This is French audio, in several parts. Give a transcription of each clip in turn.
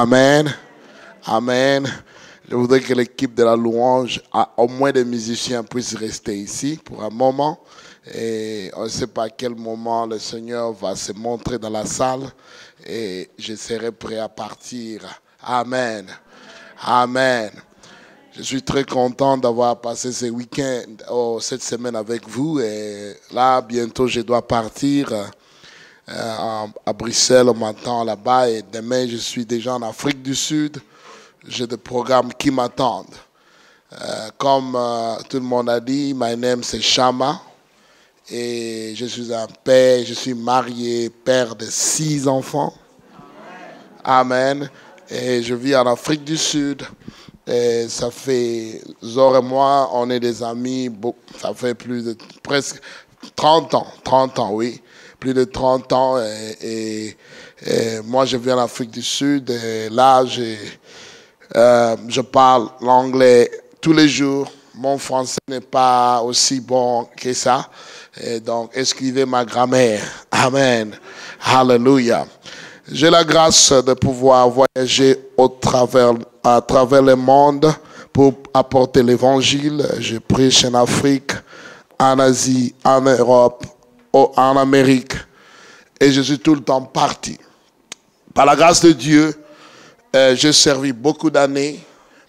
Amen. Amen. Je voudrais que l'équipe de la louange, au moins des musiciens, puissent rester ici pour un moment. Et on ne sait pas à quel moment le Seigneur va se montrer dans la salle. Et je serai prêt à partir. Amen. Amen. Je suis très content d'avoir passé ce week-end, cette semaine avec vous. Et là, bientôt, je dois partir à Bruxelles, on m'attend là-bas. Et demain, je suis déjà en Afrique du Sud. J'ai des programmes qui m'attendent. Comme tout le monde a dit, my name c'est Shama. Et je suis un père, je suis marié, père de 6 enfants. Amen. Et je vis en Afrique du Sud. Et ça fait, Zor et moi, on est des amis, ça fait plus de presque 30 ans, oui. Plus de 30 ans. Et moi, je viens en Afrique du Sud. Et là, je parle l'anglais tous les jours. Mon français n'est pas aussi bon que ça. Et donc, excusez ma grammaire. Amen. Hallelujah. J'ai la grâce de pouvoir voyager à travers le monde pour apporter l'évangile. Je prêche en Afrique, en Asie, en Europe, en Amérique. Et je suis tout le temps parti. Par la grâce de Dieu, j'ai servi beaucoup d'années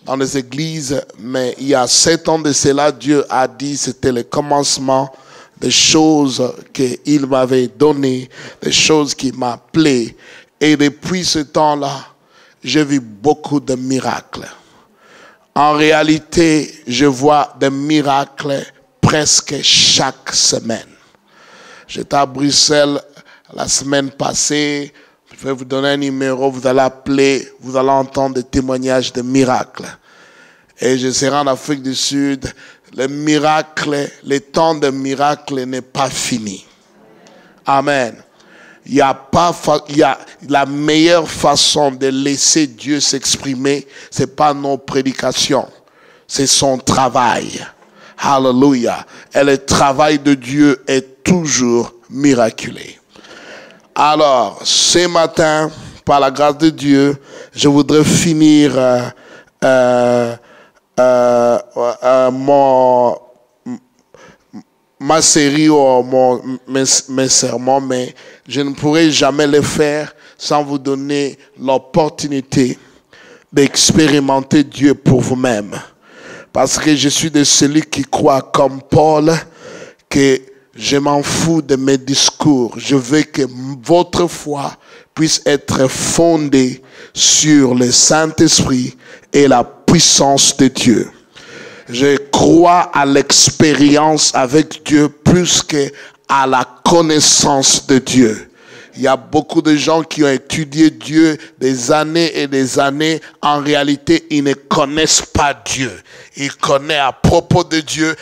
dans les églises, mais il y a 7 ans de cela, Dieu a dit que c'était le commencement des choses qu'il m'avait données, des choses qui m'appelaient. Et depuis ce temps-là, j'ai vu beaucoup de miracles. En réalité, je vois des miracles presque chaque semaine. J'étais à Bruxelles la semaine passée. Je vais vous donner un numéro, vous allez appeler, vous allez entendre des témoignages de miracles. Et je serai en Afrique du Sud. Le miracle, le temps de miracle n'est pas fini. Amen. Il y a la meilleure façon de laisser Dieu s'exprimer, c'est pas nos prédications, c'est son travail. Hallelujah. Et le travail de Dieu est toujours miraculeux. Alors, ce matin, par la grâce de Dieu, je voudrais finir ma série ou mes sermons, mais je ne pourrai jamais le faire sans vous donner l'opportunité d'expérimenter Dieu pour vous-même. Parce que je suis de celui qui croit comme Paul que je m'en fous de mes discours. Je veux que votre foi puisse être fondée sur le Saint-Esprit et la puissance de Dieu. Je crois à l'expérience avec Dieu plus qu'à la connaissance de Dieu. Il y a beaucoup de gens qui ont étudié Dieu des années et des années. En réalité, ils ne connaissent pas Dieu. Ils connaissent à propos de Dieu,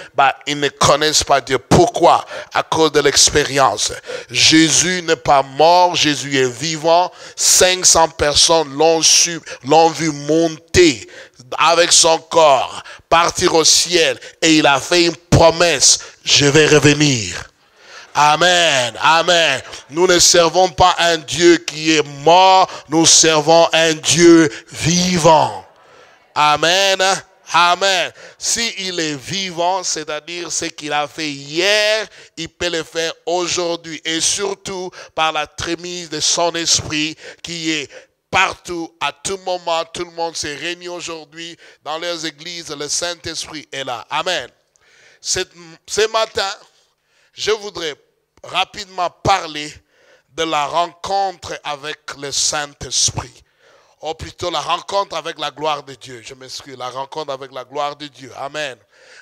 ils ne connaissent pas Dieu. Pourquoi? À cause de l'expérience. Jésus n'est pas mort, Jésus est vivant. 500 personnes l'ont vu monter avec son corps, partir au ciel. Et il a fait une promesse, je vais revenir. Amen, amen. Nous ne servons pas un Dieu qui est mort, nous servons un Dieu vivant. Amen, amen. S'il est vivant, c'est-à-dire ce qu'il a fait hier, il peut le faire aujourd'hui. Et surtout par la trémise de son esprit qui est partout, à tout moment. Tout le monde s'est réuni aujourd'hui dans leurs églises. Le Saint-Esprit est là. Amen. Ce matin, je voudrais rapidement parler de la rencontre avec le Saint-Esprit. Ou plutôt la rencontre avec la gloire de Dieu. Je m'excuse, la rencontre avec la gloire de Dieu. Amen.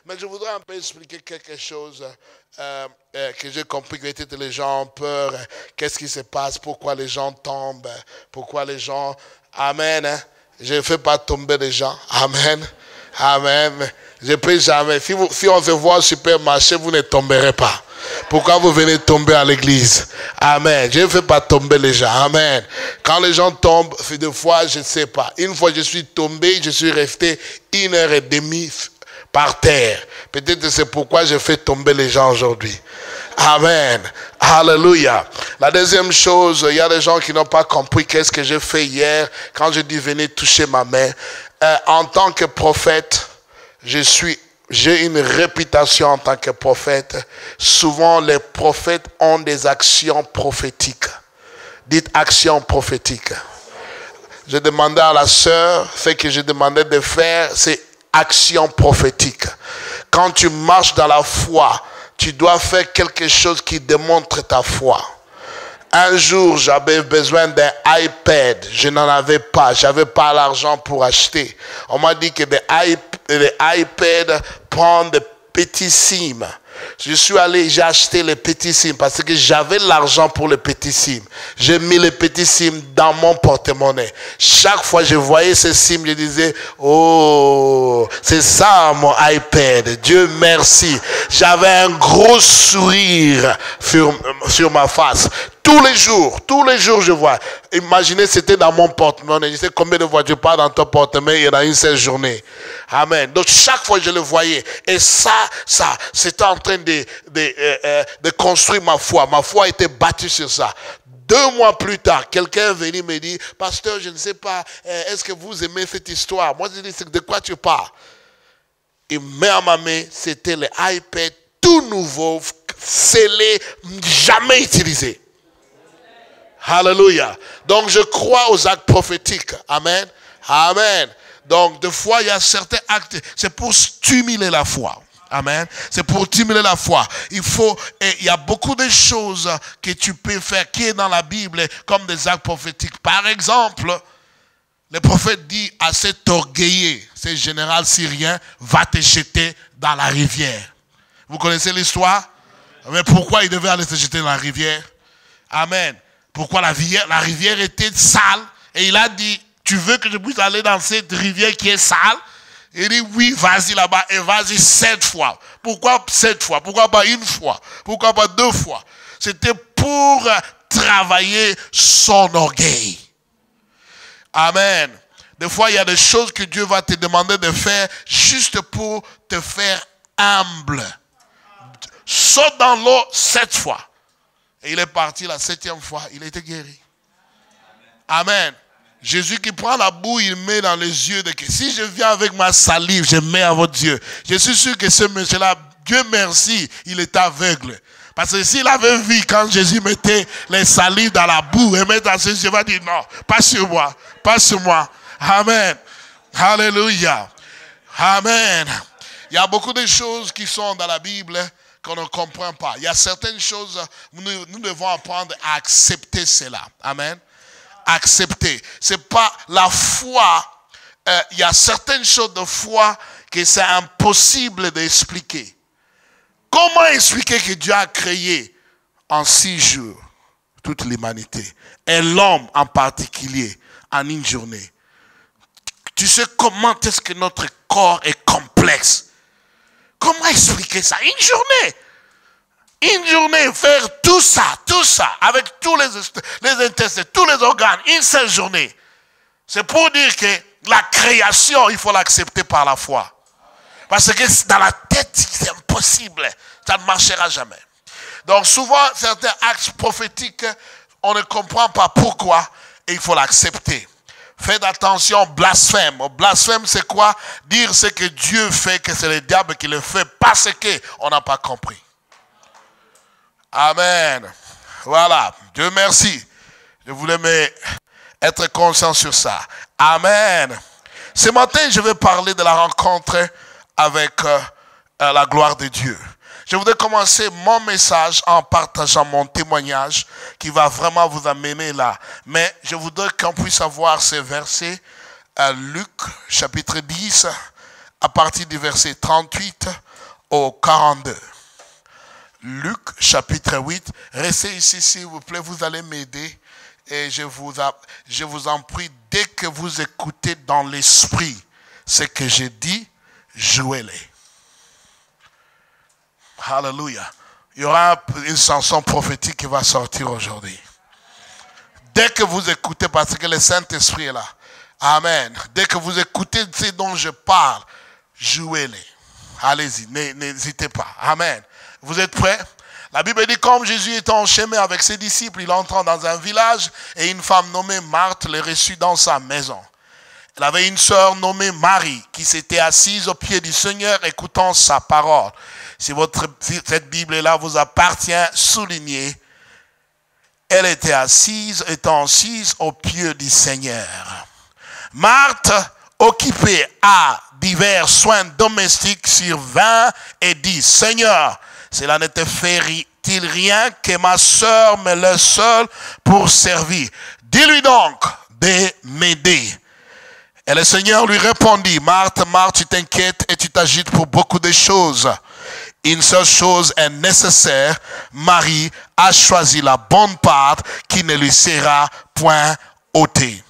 Mais je voudrais un peu expliquer quelque chose que j'ai compris que peut-être les gens ont peur. Qu'est-ce qui se passe? Pourquoi les gens tombent? Pourquoi les gens... Amen. Je ne fais pas tomber les gens. Amen. Amen. Je ne peux jamais. Si on se voit au supermarché, vous ne tomberez pas. Pourquoi vous venez tomber à l'église? Amen. Je ne fais pas tomber les gens. Amen. Quand les gens tombent, des fois, je ne sais pas. Une fois, je suis tombé, je suis resté 1h30 par terre. Peut-être c'est pourquoi je fais tomber les gens aujourd'hui. Amen. Alléluia. La deuxième chose, il y a des gens qui n'ont pas compris qu'est-ce que j'ai fait hier quand je dis venez toucher ma main. En tant que prophète, j'ai une réputation en tant que prophète. Souvent, les prophètes ont des actions prophétiques. Dites actions prophétiques. Je demandais à la sœur, ce que je demandais de faire, c'est action prophétique. Quand tu marches dans la foi, tu dois faire quelque chose qui démontre ta foi. Un jour, j'avais besoin d'un iPad. Je n'en avais pas. Je n'avais pas l'argent pour acheter. On m'a dit que les iPads prennent des petits SIM. Je suis allé, j'ai acheté les petits SIM parce que j'avais l'argent pour les petits SIM. J'ai mis les petits SIM dans mon porte-monnaie. Chaque fois que je voyais ces SIM, je disais, oh, c'est ça mon iPad. Dieu merci. J'avais un gros sourire sur ma face. Tous les jours, je vois. Imaginez, c'était dans mon porte-monnaie. Je sais combien de voitures partent dans ton porte-monnaie, il y en a une seule journée. Amen. Donc, chaque fois, je le voyais. Et ça, c'était en train de construire ma foi. Ma foi était bâtie sur ça. 2 mois plus tard, quelqu'un est venu me dire, pasteur, je ne sais pas, est-ce que vous aimez cette histoire? Moi, je dis, de quoi tu parles? Il met à ma main, c'était l'iPad tout nouveau, scellé, jamais utilisé. Alléluia. Donc, je crois aux actes prophétiques. Amen. Amen. Donc, des fois, il y a certains actes. C'est pour stimuler la foi. Amen. C'est pour stimuler la foi. Il y a beaucoup de choses que tu peux faire qui est dans la Bible comme des actes prophétiques. Par exemple, le prophète dit à cet orgueilleux, ce général syrien, va te jeter dans la rivière. Vous connaissez l'histoire? Mais pourquoi il devait aller se jeter dans la rivière? Amen. Pourquoi la rivière était sale? Et il a dit, tu veux que je puisse aller dans cette rivière qui est sale? Il dit, oui, vas-y là-bas et vas-y 7 fois. Pourquoi 7 fois? Pourquoi pas 1 fois? Pourquoi pas 2 fois? C'était pour travailler son orgueil. Amen. Des fois, il y a des choses que Dieu va te demander de faire juste pour te faire humble. Saute dans l'eau 7 fois. Et il est parti la 7e fois, il était guéri. Amen. Jésus qui prend la boue, il met dans les yeux de que si je viens avec ma salive, je mets à votre Dieu. Je suis sûr que ce monsieur-là, Dieu merci, il est aveugle. Parce que s'il avait vu quand Jésus mettait les salives dans la boue et mettait dans ses yeux, il va dire non, pas sur moi, pas sur moi. Amen. Alléluia. Amen. Il y a beaucoup de choses qui sont dans la Bible qu'on ne comprend pas. Il y a certaines choses, nous devons apprendre à accepter cela. Amen. Accepter. C'est pas la foi. Il y a certaines choses de foi que c'est impossible d'expliquer. Comment expliquer que Dieu a créé en 6 jours toute l'humanité et l'homme en particulier en une journée? Tu sais comment est-ce que notre corps est complexe? Comment expliquer ça? Une journée, faire tout ça, avec tous les intestins, tous les organes, une seule journée. C'est pour dire que la création, il faut l'accepter par la foi. Parce que dans la tête, c'est impossible. Ça ne marchera jamais. Donc souvent, certains actes prophétiques, on ne comprend pas pourquoi et il faut l'accepter. Faites attention, blasphème. Blasphème, c'est quoi? Dire ce que Dieu fait, que c'est le diable qui le fait parce qu'on n'a pas compris. Amen. Voilà. Dieu merci. Je voulais être conscient sur ça. Amen. Ce matin, je vais parler de la rencontre avec la gloire de Dieu. Je voudrais commencer mon message en partageant mon témoignage qui va vraiment vous amener là. Mais je voudrais qu'on puisse avoir ces versets à Luc chapitre 10 à partir du verset 38 au 42. Luc chapitre 8. Restez ici s'il vous plaît, vous allez m'aider. Et je vous en prie, dès que vous écoutez dans l'esprit ce que j'ai dit, jouez-les. Alléluia. Il y aura une chanson prophétique qui va sortir aujourd'hui. Dès que vous écoutez, parce que le Saint-Esprit est là. Amen. Dès que vous écoutez ce dont je parle, jouez-les. Allez-y, n'hésitez pas. Amen. Vous êtes prêts? La Bible dit, comme Jésus était en chemin avec ses disciples, il entra dans un village et une femme nommée Marthe le reçut dans sa maison. Elle avait une sœur nommée Marie qui s'était assise au pied du Seigneur écoutant sa parole. Si cette Bible-là vous appartient, soulignez. Elle était étant assise au pied du Seigneur. Marthe, occupée à divers soins domestiques, survint et dit, Seigneur, cela ne te fait-il rien que ma sœur me laisse seule pour servir? Dis-lui donc de m'aider. Et le Seigneur lui répondit, Marthe, Marthe, tu t'inquiètes et tu t'agites pour beaucoup de choses. Une seule chose est nécessaire. Marie a choisi la bonne part qui ne lui sera point ôtée.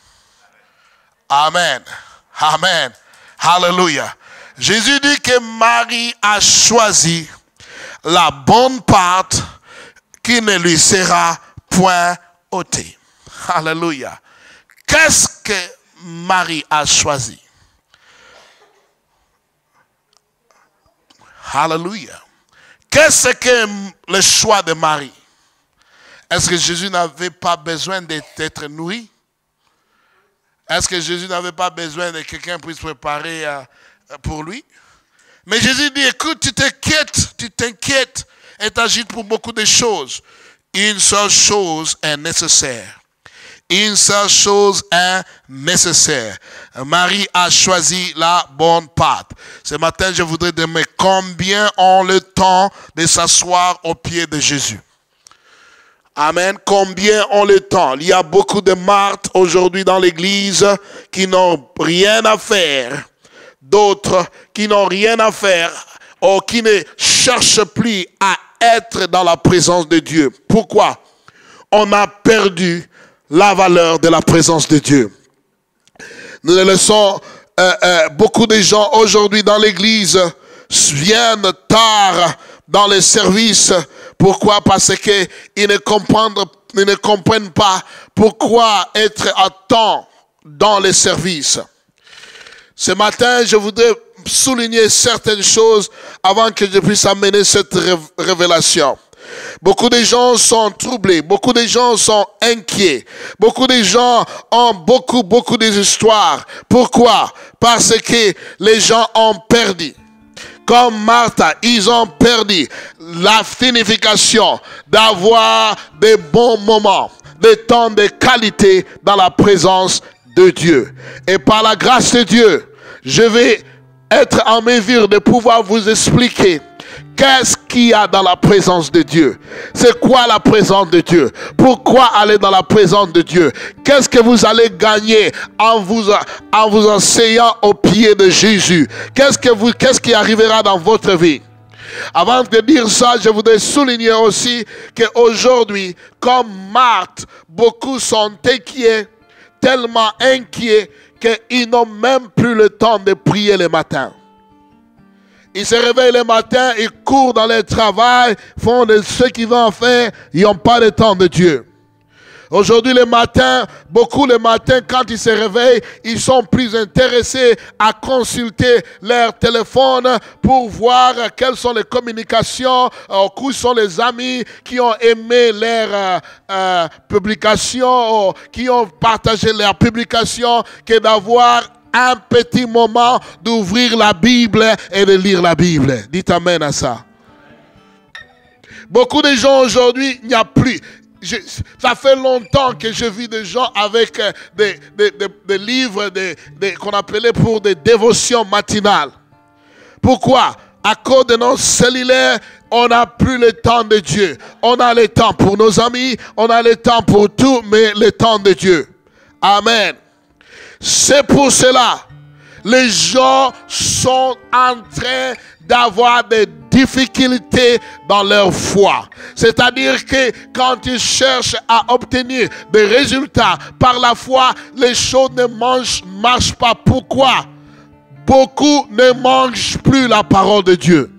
Amen. Amen. Hallelujah. Jésus dit que Marie a choisi la bonne part qui ne lui sera point ôtée. Hallelujah. Qu'est-ce que Marie a choisi? Hallelujah. Qu'est-ce que le choix de Marie? Est-ce que Jésus n'avait pas besoin d'être nourri? Est-ce que Jésus n'avait pas besoin que quelqu'un puisse préparer pour lui? Mais Jésus dit, écoute, tu t'inquiètes et t'agites pour beaucoup de choses. Une seule chose est nécessaire. Une seule chose est nécessaire. Marie a choisi la bonne part. Ce matin, je voudrais demander combien ont le temps de s'asseoir au pied de Jésus. Amen. Combien ont le temps? Il y a beaucoup de Marthe aujourd'hui dans l'église qui n'ont rien à faire. D'autres qui n'ont rien à faire ou qui ne cherchent plus à être dans la présence de Dieu. Pourquoi? On a perdu la valeur de la présence de Dieu. Nous le laissons, beaucoup de gens aujourd'hui dans l'église viennent tard dans les services. Pourquoi? Parce qu'ils ne comprennent pas pourquoi être à temps dans les services. Ce matin, je voudrais souligner certaines choses avant que je puisse amener cette révélation. Beaucoup de gens sont troublés, beaucoup de gens sont inquiets, beaucoup de gens ont beaucoup d'histoires. Pourquoi? Parce que les gens ont perdu. Comme Martha, ils ont perdu la signification d'avoir des bons moments, des temps de qualité dans la présence de Dieu. Et par la grâce de Dieu, je vais être en mesure de pouvoir vous expliquer qu'est-ce qu'il y a dans la présence de Dieu. C'est quoi la présence de Dieu? Pourquoi aller dans la présence de Dieu? Qu'est-ce que vous allez gagner en vous asseyant au pied de Jésus? Qu'est-ce qui arrivera dans votre vie? Avant de dire ça, je voudrais souligner aussi qu'aujourd'hui, comme Marthe, beaucoup sont inquiets, tellement inquiets qu'ils n'ont même plus le temps de prier le matin. Ils se réveillent le matin, ils courent dans leur travail, font de ce qu'ils vont faire, ils n'ont pas le temps de Dieu. Aujourd'hui le matin, beaucoup le matin quand ils se réveillent, ils sont plus intéressés à consulter leur téléphone pour voir quelles sont les communications, où sont les amis qui ont aimé leurs publications, qui ont partagé leurs publications, que d'avoir un petit moment d'ouvrir la Bible et de lire la Bible. Dites amen à ça. Beaucoup de gens aujourd'hui, il n'y a plus. Ça fait longtemps que je vis des gens avec des livres qu'on appelait pour des dévotions matinales. Pourquoi? À cause de nos cellulaires, on n'a plus le temps de Dieu. On a le temps pour nos amis, on a le temps pour tout, mais le temps de Dieu. Amen. C'est pour cela, les gens sont en train d'avoir des difficultés dans leur foi. C'est-à-dire que quand ils cherchent à obtenir des résultats par la foi, les choses ne marchent pas. Pourquoi? Beaucoup ne mangent plus la parole de Dieu.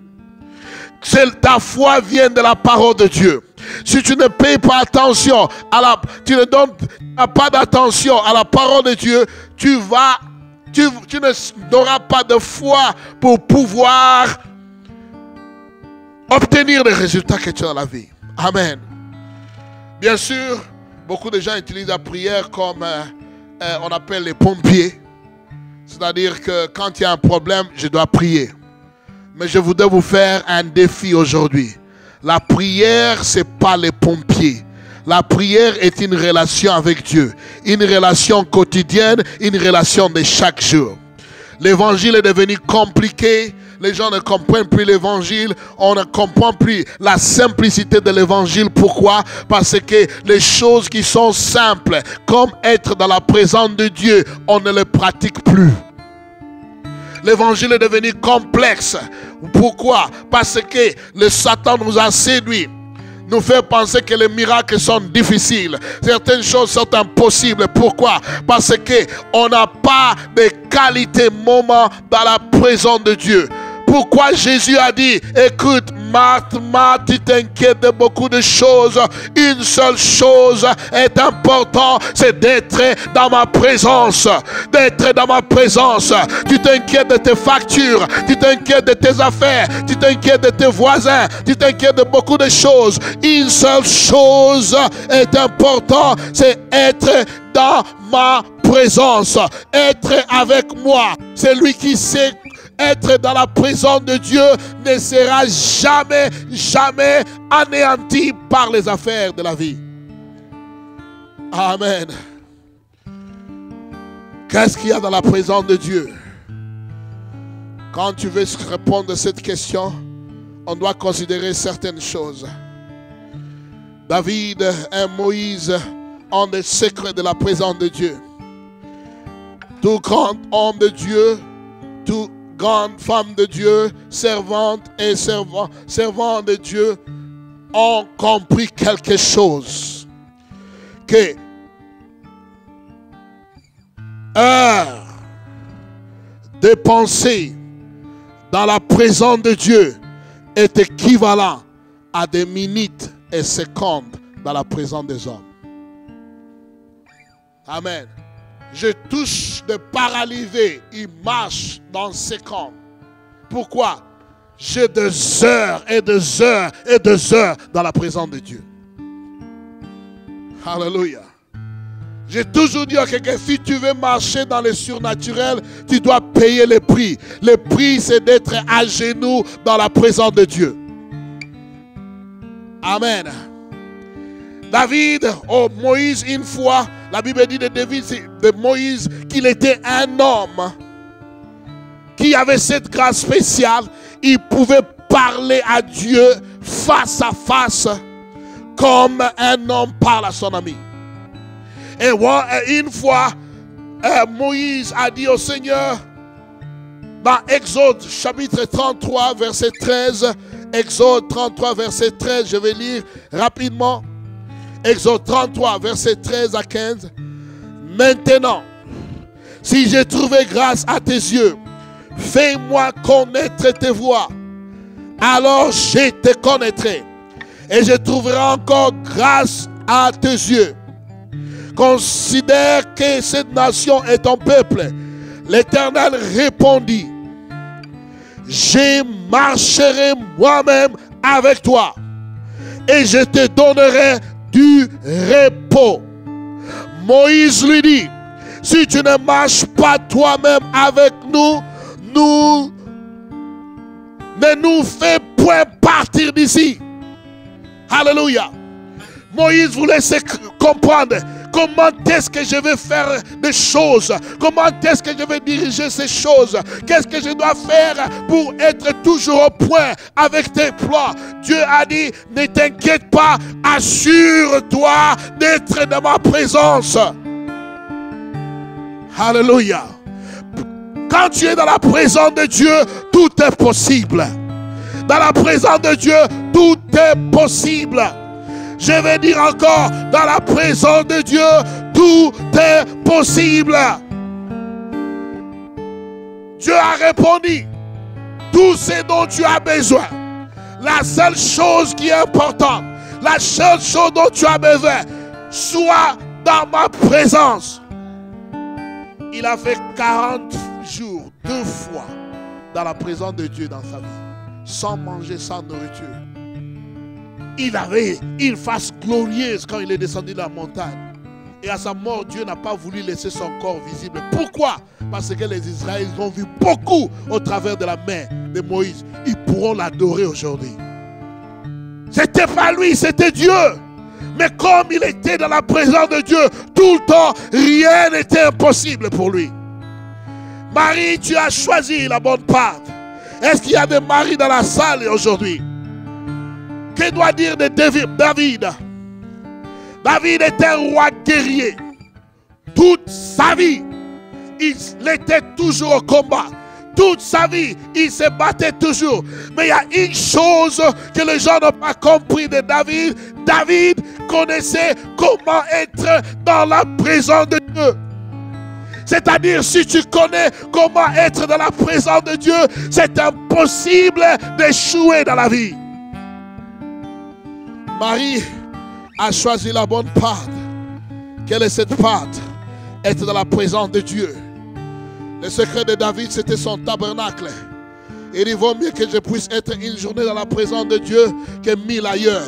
Ta foi vient de la parole de Dieu. Si tu ne payes pas attention tu ne donnes pas d'attention à la parole de Dieu, tu n'auras pas de foi pour pouvoir obtenir les résultats que tu as dans la vie. Amen. Bien sûr, beaucoup de gens utilisent la prière comme on appelle les pompiers. C'est-à-dire que quand il y a un problème, je dois prier. Mais je voudrais vous faire un défi aujourd'hui. La prière, ce n'est pas les pompiers. La prière est une relation avec Dieu. Une relation quotidienne, une relation de chaque jour. L'évangile est devenu compliqué. Les gens ne comprennent plus l'évangile. On ne comprend plus la simplicité de l'évangile. Pourquoi? Parce que les choses qui sont simples, comme être dans la présence de Dieu, on ne les pratique plus. L'évangile est devenu complexe. Pourquoi? Parce que le Satan nous a séduits. Nous fait penser que les miracles sont difficiles. Certaines choses sont impossibles. Pourquoi? Parce qu'on n'a pas de qualité moment dans la présence de Dieu. Pourquoi Jésus a dit, écoute, Marthe, Marthe, tu t'inquiètes de beaucoup de choses. Une seule chose est importante, c'est d'être dans ma présence. D'être dans ma présence. Tu t'inquiètes de tes factures, tu t'inquiètes de tes affaires, tu t'inquiètes de tes voisins, tu t'inquiètes de beaucoup de choses. Une seule chose est importante, c'est être dans ma présence. Être avec moi. C'est lui qui sait. Être dans la présence de Dieu ne sera jamais, jamais anéanti par les affaires de la vie. Amen. Qu'est-ce qu'il y a dans la présence de Dieu? Quand tu veux répondre à cette question, on doit considérer certaines choses. David et Moïse ont des secrets de la présence de Dieu. Tout grand homme de Dieu, tout grande femme de Dieu, servante et servant de Dieu ont compris quelque chose. Que heure dépensée dans la présence de Dieu est équivalent à des minutes et secondes dans la présence des hommes. Amen. Je touche des paralysés, ils marchent dans 5 ans. Pourquoi? J'ai des heures et des heures et des heures dans la présence de Dieu. Alléluia. J'ai toujours dit à quelqu'un, si tu veux marcher dans le surnaturel, tu dois payer le prix. Le prix, c'est d'être à genoux dans la présence de Dieu. Amen. David, Moïse, une fois, la Bible dit de Moïse qu'il était un homme qui avait cette grâce spéciale. Il pouvait parler à Dieu face à face comme un homme parle à son ami. Et une fois, Moïse a dit au Seigneur, dans Exode chapitre 33, verset 13, Exode 33, verset 13, je vais lire rapidement. Exode 33, verset 13 à 15. Maintenant, si j'ai trouvé grâce à tes yeux, fais-moi connaître tes voies. Alors je te connaîtrai. Et je trouverai encore grâce à tes yeux. Considère que cette nation est ton peuple. L'Éternel répondit, je marcherai moi-même avec toi. Et je te donnerai du repos. Moïse lui dit, si tu ne marches pas toi-même avec nous, ne nous fais point partir d'ici. Alléluia. Moïse voulait se comprendre comment est-ce que je vais faire des choses, comment est-ce que je vais diriger ces choses, qu'est-ce que je dois faire pour être toujours au point avec tes plans. Dieu a dit, ne t'inquiète pas, assure-toi d'être dans ma présence. Alléluia. Quand tu es dans la présence de Dieu, tout est possible. Dans la présence de Dieu, tout est possible. Je vais dire encore, dans la présence de Dieu, tout est possible. Dieu a répondu, tout ce dont tu as besoin. La seule chose qui est importante, la seule chose dont tu as besoin, sois dans ma présence. Il a fait 40 jours, 2 fois, dans la présence de Dieu dans sa vie. sans manger, sans nourriture. Il avait une face glorieuse quand il est descendu de la montagne. Et à sa mort, Dieu n'a pas voulu laisser son corps visible. Pourquoi? Parce que les Israéliens ont vu beaucoup au travers de la main de Moïse. Ils pourront l'adorer aujourd'hui. C'était pas lui, c'était Dieu. Mais comme il était dans la présence de Dieu tout le temps, rien n'était impossible pour lui. Marie, tu as choisi la bonne part. Est-ce qu'il y a des maris dans la salle aujourd'hui? Que doit dire de David? David était un roi guerrier. Toute sa vie, il était toujours au combat. Toute sa vie, il se battait toujours. Mais il y a une chose que les gens n'ont pas compris de David. David connaissait comment être dans la présence de Dieu. C'est-à-dire, si tu connais comment être dans la présence de Dieu, c'est impossible d'échouer dans la vie. Marie a choisi la bonne part. Quelle est cette part? Être dans la présence de Dieu. Le secret de David, c'était son tabernacle. Il vaut mieux que je puisse être une journée dans la présence de Dieu que 1000 ailleurs.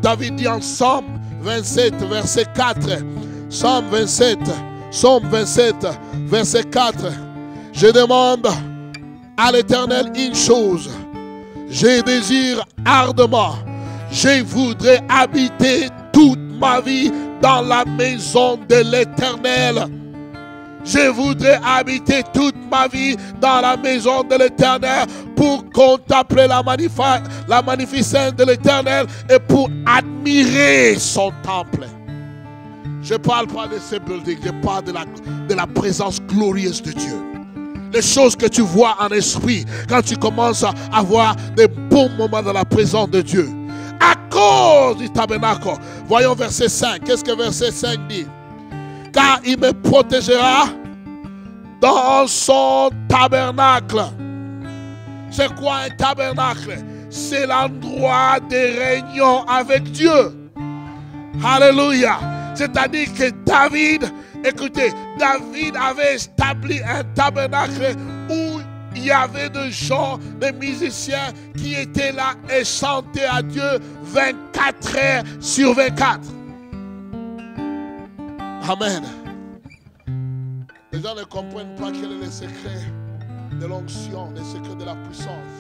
David dit en Psaume 27, verset 4. Psaume 27, verset 4. Je demande à l'Éternel une chose. Je désire ardemment. Je voudrais habiter toute ma vie dans la maison de l'Éternel. Je voudrais habiter toute ma vie dans la maison de l'Éternel pour contempler la magnificence de l'Éternel et pour admirer son temple. Je ne parle pas de ces buildings, je parle de la présence glorieuse de Dieu. Les choses que tu vois en esprit quand tu commences à avoir des bons moments dans la présence de Dieu. À cause du tabernacle. Voyons verset 5. Qu'est-ce que verset 5 dit? Car il me protégera dans son tabernacle. C'est quoi un tabernacle? C'est l'endroit de réunion avec Dieu. Alléluia. C'est-à-dire que David, écoutez, David avait établi un tabernacle où il y avait des gens, des musiciens qui étaient là et chantaient à Dieu 24 heures sur 24. Amen. Les gens ne comprennent pas quel est le secret de l'onction, le secret de la puissance.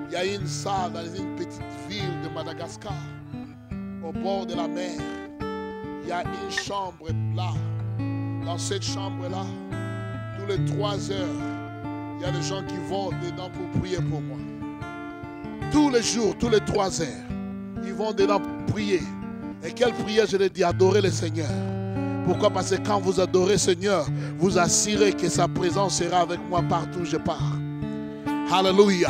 Il y a une salle dans une petite ville de Madagascar, au bord de la mer. Il y a une chambre là. Dans cette chambre-là, tous les 3 heures, il y a des gens qui vont dedans pour prier pour moi. Tous les jours, tous les 3 heures, ils vont dedans pour prier. Et quelle prière, je l'ai dit, adorer le Seigneur. Pourquoi? Parce que quand vous adorez le Seigneur, vous assurez que sa présence sera avec moi partout où je pars. Alléluia.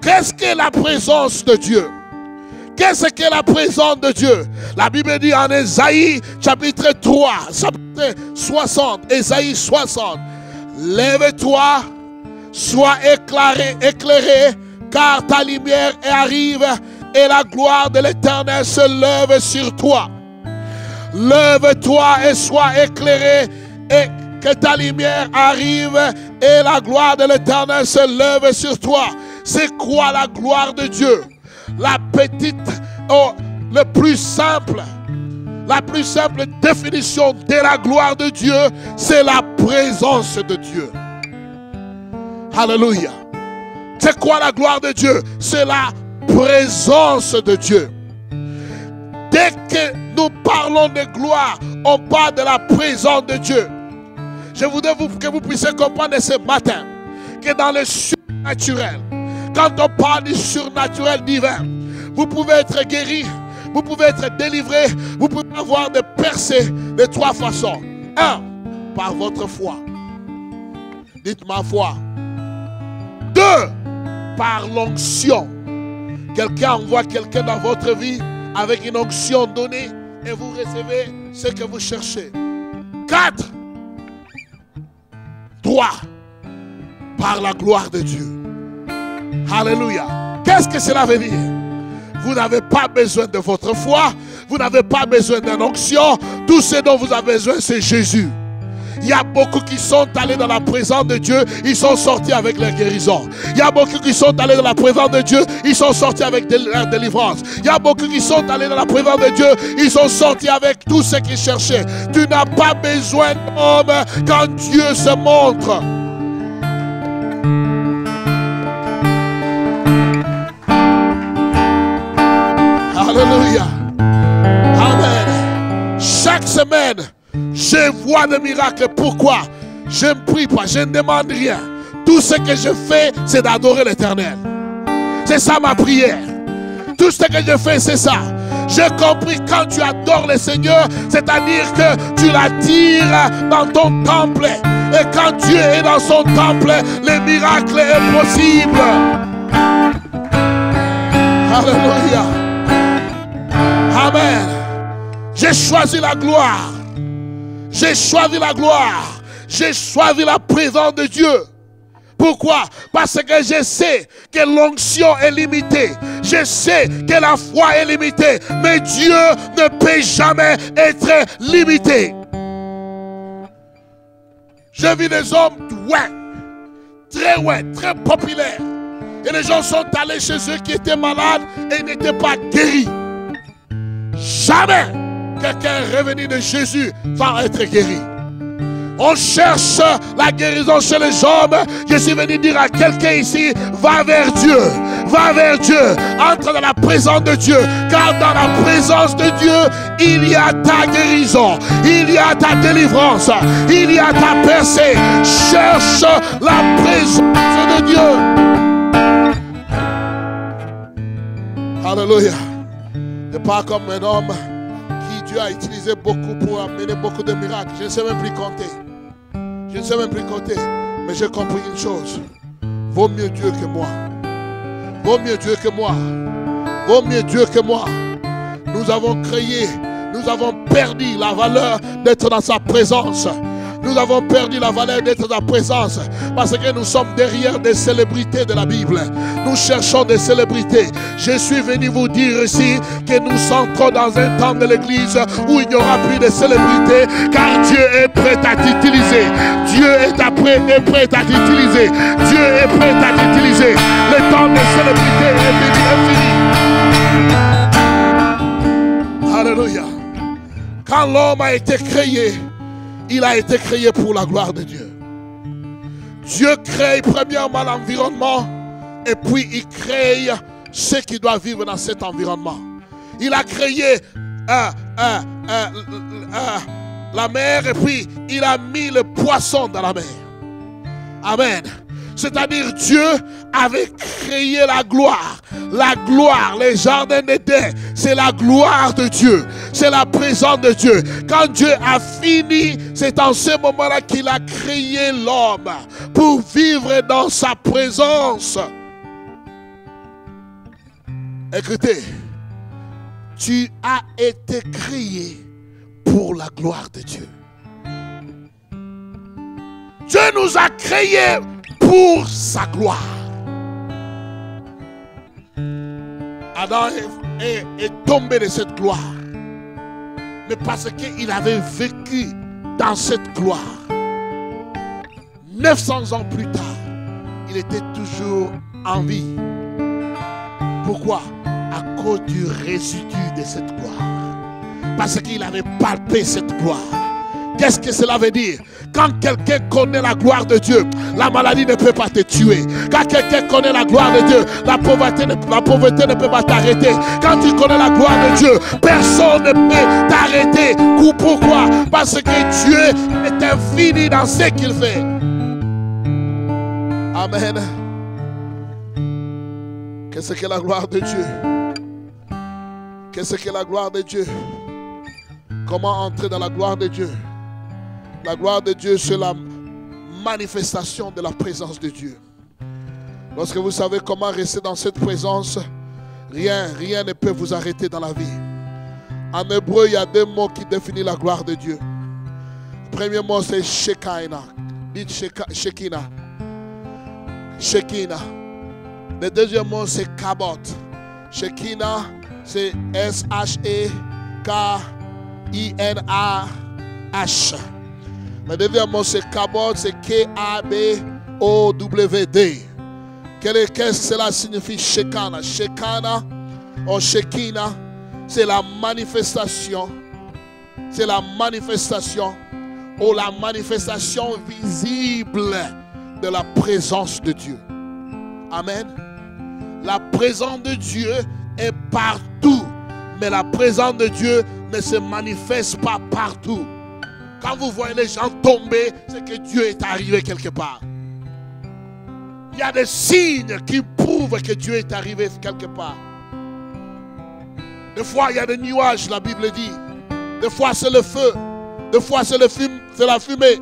Qu'est-ce que la présence de Dieu? Qu'est-ce que la présence de Dieu? La Bible dit en Ésaïe, chapitre 3, chapitre 60, Ésaïe 60. Lève-toi, sois éclairé, car ta lumière arrive et la gloire de l'Éternel se lève sur toi. Lève-toi et sois éclairé et que ta lumière arrive et la gloire de l'Éternel se lève sur toi. C'est quoi la gloire de Dieu? La plus simple définition de la gloire de Dieu, c'est la présence de Dieu. Alléluia. C'est quoi la gloire de Dieu? C'est la présence de Dieu. Dès que nous parlons de gloire, on parle de la présence de Dieu. Je voudrais que vous puissiez comprendre ce matin que dans le surnaturel, quand on parle du surnaturel divin, vous pouvez être guéri, vous pouvez être délivré, vous pouvez avoir des percées de 3 façons. 1, par votre foi. Dites ma foi. 2, par l'onction. Quelqu'un envoie quelqu'un dans votre vie avec une onction donnée et vous recevez ce que vous cherchez. 4, 3, par la gloire de Dieu. Alléluia. Qu'est-ce que cela veut dire? Vous n'avez pas besoin de votre foi. Vous n'avez pas besoin d'une onction. Tout ce dont vous avez besoin, c'est Jésus. Il y a beaucoup qui sont allés dans la présence de Dieu, ils sont sortis avec leur guérison. Il y a beaucoup qui sont allés dans la présence de Dieu, ils sont sortis avec leur délivrance. Il y a beaucoup qui sont allés dans la présence de Dieu, ils sont sortis avec tout ce qu'ils cherchaient. Tu n'as pas besoin d'homme quand Dieu se montre. Alléluia. Amen. Chaque semaine, je vois des miracles. Pourquoi? Je ne prie pas, je ne demande rien. Tout ce que je fais, c'est d'adorer l'Éternel. C'est ça ma prière. Tout ce que je fais, c'est ça. J'ai compris, quand tu adores le Seigneur, c'est-à-dire que tu l'attires dans ton temple. Et quand Dieu est dans son temple, le miracle est possible. Alléluia. Amen. J'ai choisi la gloire. J'ai choisi la gloire. J'ai choisi la présence de Dieu. Pourquoi? Parce que je sais que l'onction est limitée. Je sais que la foi est limitée. Mais Dieu ne peut jamais être limité. J'ai vu des hommes très populaires. Et les gens sont allés chez eux qui étaient malades et n'étaient pas guéris. Jamais quelqu'un est revenu de Jésus sans être guéri. On cherche la guérison chez les hommes. Je suis venu dire à quelqu'un ici, va vers Dieu. Va vers Dieu. Entre dans la présence de Dieu. Car dans la présence de Dieu, il y a ta guérison. Il y a ta délivrance. Il y a ta percée. Cherche la présence de Dieu. Alléluia. n'est pas comme un homme qui Dieu a utilisé beaucoup pour amener beaucoup de miracles. Je ne sais même plus compter. Je ne sais même plus compter. Mais j'ai compris une chose. Vaut mieux Dieu que moi. Vaut mieux Dieu que moi. Vaut mieux Dieu que moi. Nous avons créé, nous avons perdu la valeur d'être dans sa présence. Nous avons perdu la valeur d'être dans sa présence parce que nous sommes derrière des célébrités de la Bible. Nous cherchons des célébrités. Je suis venu vous dire ici que nous entrons dans un temps de l'église où il n'y aura plus de célébrités car Dieu est prêt à t'utiliser. Dieu est prêt à t'utiliser. Dieu est prêt à t'utiliser. Le temps des célébrités est fini. Alléluia. Quand l'homme a été créé, il a été créé pour la gloire de Dieu. Dieu crée premièrement l'environnement et puis il crée ceux qui doivent vivre dans cet environnement. Il a créé la mer et puis il a mis le poisson dans la mer. Amen. C'est-à-dire Dieu avait créé la gloire. La gloire, les jardins d'Éden, c'est la gloire de Dieu. C'est la présence de Dieu. Quand Dieu a fini, c'est en ce moment-là qu'il a créé l'homme pour vivre dans sa présence. Écoutez, tu as été créé pour la gloire de Dieu. Dieu nous a créés pour sa gloire. Adam est tombé de cette gloire. Mais parce qu'il avait vécu dans cette gloire. 900 ans plus tard, il était toujours en vie. Pourquoi? À cause du résidu de cette gloire. Parce qu'il avait palpé cette gloire. Qu'est-ce que cela veut dire? Quand quelqu'un connaît la gloire de Dieu, la maladie ne peut pas te tuer. Quand quelqu'un connaît la gloire de Dieu, la pauvreté ne peut pas t'arrêter. Quand tu connais la gloire de Dieu, personne ne peut t'arrêter. Pourquoi? Parce que Dieu est infini dans ce qu'il fait. Amen. Qu'est-ce que la gloire de Dieu? Qu'est-ce que la gloire de Dieu? Comment entrer dans la gloire de Dieu? La gloire de Dieu, c'est la manifestation de la présence de Dieu. Lorsque vous savez comment rester dans cette présence, rien ne peut vous arrêter dans la vie. En hébreu, il y a deux mots qui définissent la gloire de Dieu. Le premier mot, c'est Shekinah. Dites Shekinah. Shekinah. Le deuxième mot, c'est Kabot. Shekinah, c'est S-H-E-K-I-N-A-H. Le deuxième mot, c'est Kabod, c'est K-A-B-O-W-D. Qu'est-ce que cela signifie, Shekinah? Shekinah, ou Shekinah, c'est la manifestation. C'est la manifestation, ou la manifestation visible de la présence de Dieu. Amen. La présence de Dieu est partout, mais la présence de Dieu ne se manifeste pas partout. Quand vous voyez les gens tomber, c'est que Dieu est arrivé quelque part. Il y a des signes qui prouvent que Dieu est arrivé quelque part. Des fois, il y a des nuages, la Bible dit. Des fois, c'est le feu. Des fois, c'est la fumée.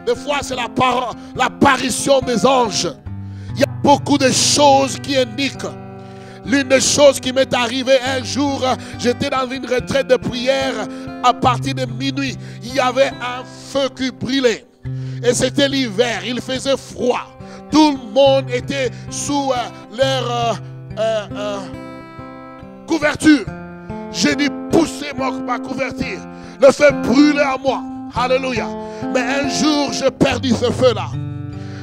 Des fois, c'est l'apparition des anges. Il y a beaucoup de choses qui indiquent. L'une des choses qui m'est arrivée un jour, j'étais dans une retraite de prière à partir de minuit. Il y avait un feu qui brûlait. Et c'était l'hiver, il faisait froid. Tout le monde était sous leur couverture. J'ai dit, poussez ma couverture. Le feu brûlait à moi. Alléluia. Mais un jour, j'ai perdu ce feu-là.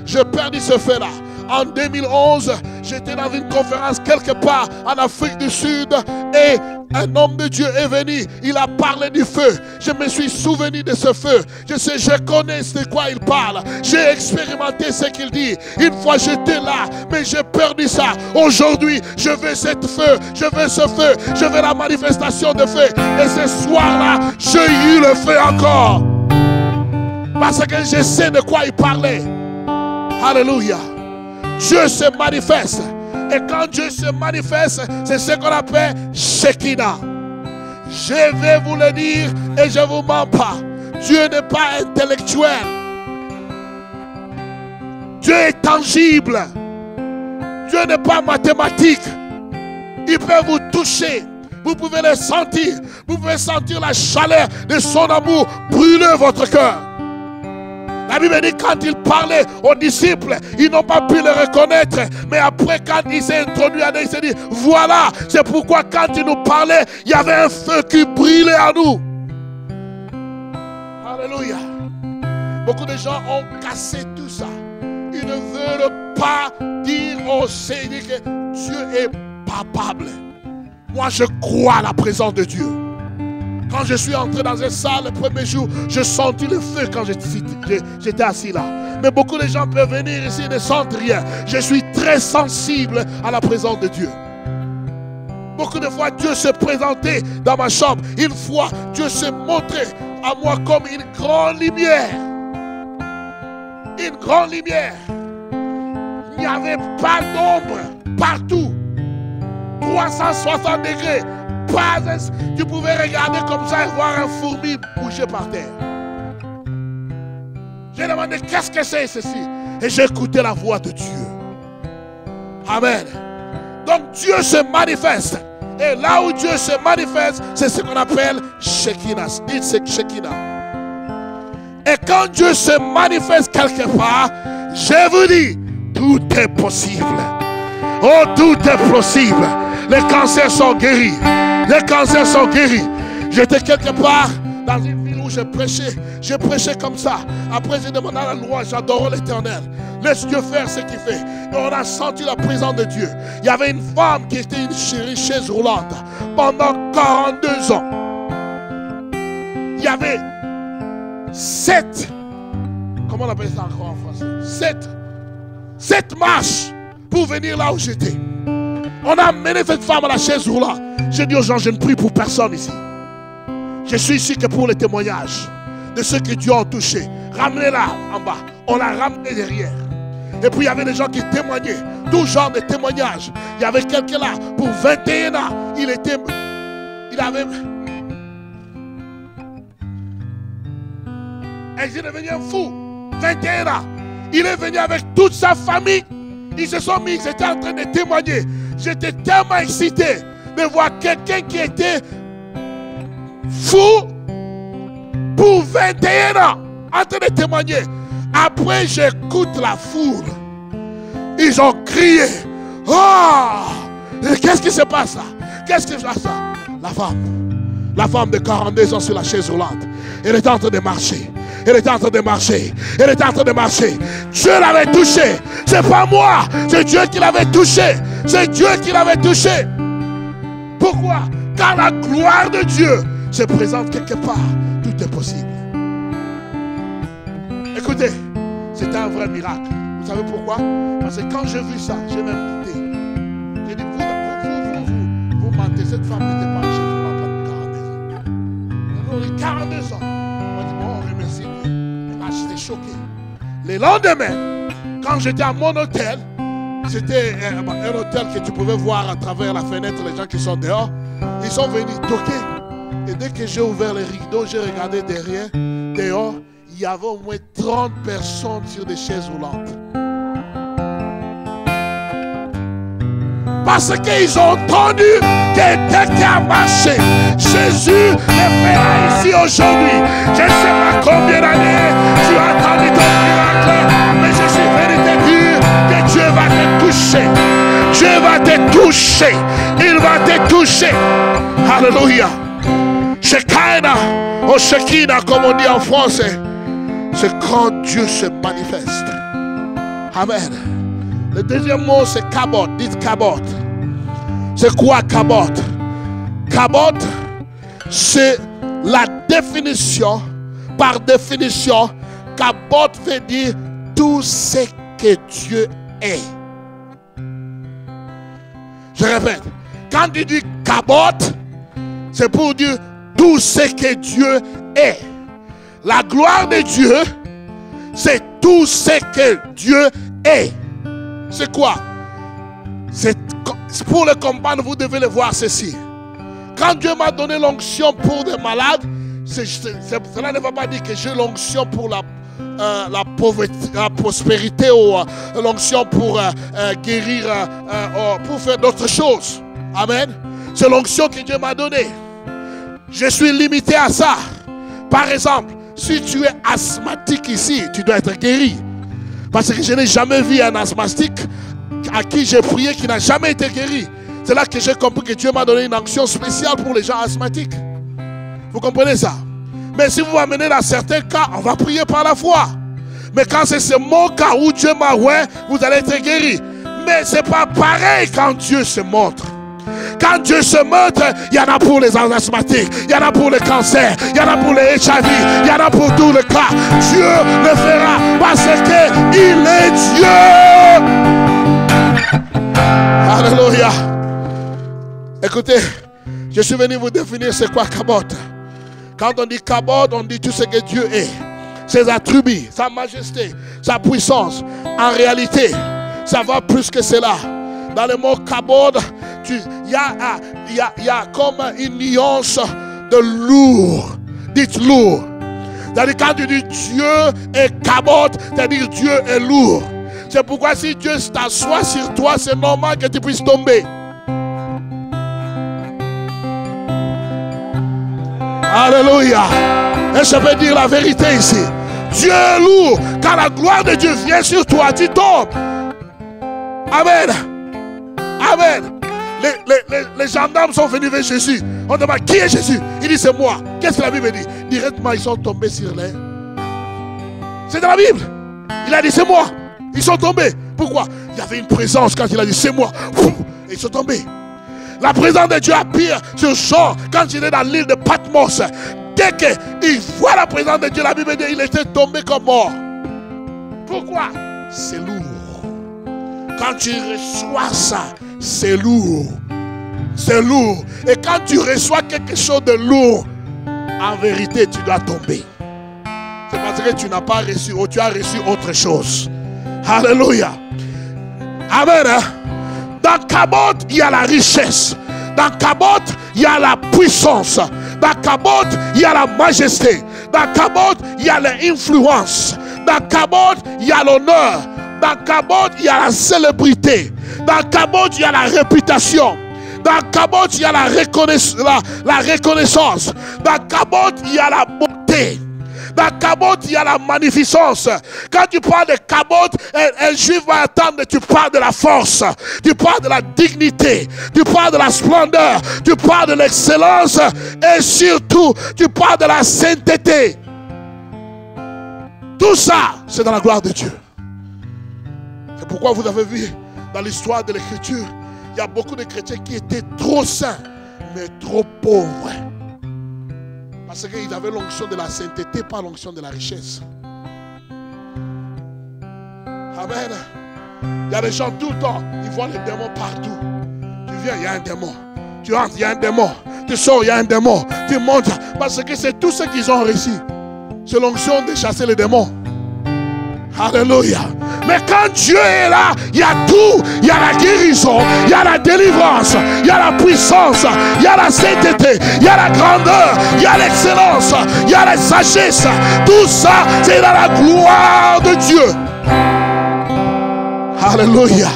J'ai perdu ce feu-là. En 2011, j'étais dans une conférence quelque part en Afrique du Sud et un homme de Dieu est venu. Il a parlé du feu. Je me suis souvenu de ce feu. Je connais de quoi il parle. J'ai expérimenté ce qu'il dit. Une fois j'étais là, mais j'ai perdu ça. Aujourd'hui, je veux ce feu. Je veux ce feu. Je veux la manifestation de feu. Et ce soir-là, j'ai eu le feu encore. Parce que je sais de quoi il parlait. Alléluia. Dieu se manifeste. Et quand Dieu se manifeste, c'est ce qu'on appelle Shekinah. Je vais vous le dire et je ne vous mens pas. Dieu n'est pas intellectuel. Dieu est tangible. Dieu n'est pas mathématique. Il peut vous toucher. Vous pouvez le sentir. Vous pouvez sentir la chaleur de son amour brûler votre cœur. La Bible dit quand il parlait aux disciples, ils n'ont pas pu le reconnaître. Mais après, quand il s'est introduit à nous, il s'est dit, voilà, c'est pourquoi quand il nous parlait, il y avait un feu qui brûlait à nous. Alléluia. Beaucoup de gens ont cassé tout ça. Ils ne veulent pas dire au Seigneur que Dieu est palpable. Moi, je crois à la présence de Dieu. Quand je suis entré dans une salle le premier jour, je sentis le feu quand j'étais assis là. Mais beaucoup de gens peuvent venir ici et ne sentent rien. Je suis très sensible à la présence de Dieu. Beaucoup de fois, Dieu se présentait dans ma chambre. Une fois, Dieu se montrait à moi comme une grande lumière. Une grande lumière. Il n'y avait pas d'ombre partout. 360 degrés. Tu pouvais regarder comme ça et voir un fourmi bouger par terre. J'ai demandé qu'est-ce que c'est ceci. Et j'ai écouté la voix de Dieu. Amen. Donc Dieu se manifeste. Et là où Dieu se manifeste, c'est ce qu'on appelle Shekinah. Dites c'est Shekinah. Et quand Dieu se manifeste quelque part, je vous dis, tout est possible. Oh, tout est possible. Les cancers sont guéris. Les cancers sont guéris. J'étais quelque part dans une ville où je prêchais. Je prêchais comme ça. Après, j'ai demandé à la loi, j'adore l'Éternel. Laisse Dieu faire ce qu'il fait. Et on a senti la présence de Dieu. Il y avait une femme qui était une chaise roulante pendant 42 ans. Il y avait 7. Comment on appelle ça encore en français? 7 marches pour venir là où j'étais. On a amené cette femme à la chaise roulante. J'ai dit aux gens, je ne prie pour personne ici. Je suis ici que pour les témoignages de ceux que Dieu a touchés. Ramenez-la en bas. On l'a ramenée derrière. Et puis il y avait des gens qui témoignaient. Tout genre de témoignages. Il y avait quelqu'un là, pour 21 ans. Il avait... Il est devenu un fou. 21 ans. Il est venu avec toute sa famille. Ils se sont mis, ils étaient en train de témoigner. J'étais tellement excité de voir quelqu'un qui était fou pour 21 ans en train de témoigner. Après, j'écoute la foule. Ils ont crié. Oh! Qu'est-ce qui se passe là? Qu'est-ce qui se passe là? La femme de 42 ans sur la chaise roulante. Elle était en train de marcher. Elle était en train de marcher. Elle était en train de marcher. Dieu l'avait touché. C'est pas moi. C'est Dieu qui l'avait touché. C'est Dieu qui l'avait touché. Pourquoi? Quand la gloire de Dieu se présente quelque part, tout est possible. Écoutez, c'était un vrai miracle. Vous savez pourquoi? Parce que quand j'ai vu ça, j'ai même douté. J'ai dit, vous mentez, cette femme n'était pas chez vous là pendant 42 ans. 42 ans. On dit, bon, on remercie Dieu. Et là, j'étais choqué. Le lendemain, quand j'étais à mon hôtel, c'était un hôtel que tu pouvais voir à travers la fenêtre, les gens qui sont dehors. Ils sont venus toquer. Et dès que j'ai ouvert les rideaux, j'ai regardé derrière, dehors, il y avait au moins 30 personnes sur des chaises roulantes. Parce qu'ils ont entendu que quelqu'un a marché. Jésus le fera ici aujourd'hui. Je ne sais pas combien d'années tu as attendu ton miracle, mais je suis venu te dire que Dieu va te toucher. Dieu va te toucher. Il va te toucher. Alléluia. Shekinah, ou Shekinah comme on dit en français, c'est quand Dieu se manifeste. Amen. Le deuxième mot c'est kabot. Dites kabot. C'est quoi kabot? Kabot, c'est la définition. Par définition, kabot veut dire tout ce que Dieu est. Je répète, quand tu dis kabot, c'est pour dire tout ce que Dieu est. La gloire de Dieu, c'est tout ce que Dieu est. C'est quoi? Pour le comprendre, vous devez le voir ceci. Quand Dieu m'a donné l'onction pour des malades, cela ne va pas dire que j'ai l'onction pour la pauvreté, la prospérité ou l'onction pour guérir, pour faire d'autres choses. Amen. C'est l'onction que Dieu m'a donnée. Je suis limité à ça. Par exemple, si tu es asthmatique ici, tu dois être guéri. Parce que je n'ai jamais vu un asthmatique à qui j'ai prié qui n'a jamais été guéri. C'est là que j'ai compris que Dieu m'a donné une onction spéciale pour les gens asthmatiques. Vous comprenez ça? Mais si vous m'amenez dans certains cas, on va prier par la foi. Mais quand c'est mon cas où Dieu m'a oint, vous allez être guéri. Mais ce n'est pas pareil quand Dieu se montre. Quand Dieu se montre, il y en a pour les asthmatiques, il y en a pour le cancer, il y en a pour les HIV, il y en a pour tous les cas. Dieu le fera parce qu'il est Dieu. Alléluia. Écoutez, je suis venu vous définir c'est quoi kabot. Quand on dit kabot, on dit tout ce que Dieu est. Ses attributs, sa majesté, sa puissance. En réalité, ça va plus que cela. Dans le mot kabot, il y a comme une nuance de lourd. Dites lourd. C'est-à-dire quand tu dis Dieu est kabot, c'est-à-dire Dieu est lourd. C'est pourquoi si Dieu t'assoit sur toi, c'est normal que tu puisses tomber. Alléluia. Et je peux dire la vérité ici. Dieu est lourd. Quand la gloire de Dieu vient sur toi, tu tombes. Amen. Amen. Les gendarmes sont venus vers Jésus. On demande qui est Jésus? Il dit c'est moi. Qu'est-ce que la Bible dit? Directement ils sont tombés sur les... C'est dans la Bible. Il a dit c'est moi. Ils sont tombés. Pourquoi? Il y avait une présence quand il a dit c'est moi. Et ils sont tombés. La présence de Dieu appire sur Jean quand il est dans l'île de Patmos. Dès qu'il voit la présence de Dieu, la Bible dit il était tombé comme mort. Pourquoi? C'est lourd. Quand tu reçois ça, c'est lourd. C'est lourd. Et quand tu reçois quelque chose de lourd, en vérité, tu dois tomber. C'est parce que tu n'as pas reçu ou tu as reçu autre chose. Alléluia. Amen. Dans Kabot, il y a la richesse. Dans Kabot, il y a la puissance. Dans Kabot, il y a la majesté. Dans Kabot, il y a l'influence. Dans Kabot, il y a l'honneur. Dans Kabot, il y a la célébrité. Dans Kabot, il y a la réputation. Dans Kabot, il y a la reconnaissance. Dans Kabot, il y a la beauté. Dans Kabot, il y a la magnificence. Quand tu parles de Kabot, un juif va attendre que tu parles de la force. Tu parles de la dignité. Tu parles de la splendeur. Tu parles de l'excellence. Et surtout, tu parles de la sainteté. Tout ça, c'est dans la gloire de Dieu. C'est pourquoi vous avez vu dans l'histoire de l'Écriture, il y a beaucoup de chrétiens qui étaient trop saints, mais trop pauvres. Parce qu'ils avaient l'onction de la sainteté, pas l'onction de la richesse. Amen. Il y a des gens tout le temps, ils voient les démons partout. Tu viens, il y a un démon. Tu entres, il y a un démon. Tu sors, il y a un démon. Tu montes. Parce que c'est tout ce qu'ils ont réussi. C'est l'onction de chasser les démons. Alléluia. Mais quand Dieu est là, il y a tout. Il y a la guérison, il y a la délivrance, il y a la puissance, il y a la sainteté, il y a la grandeur, il y a l'excellence, il y a la sagesse. Tout ça, c'est dans la gloire de Dieu. Alléluia.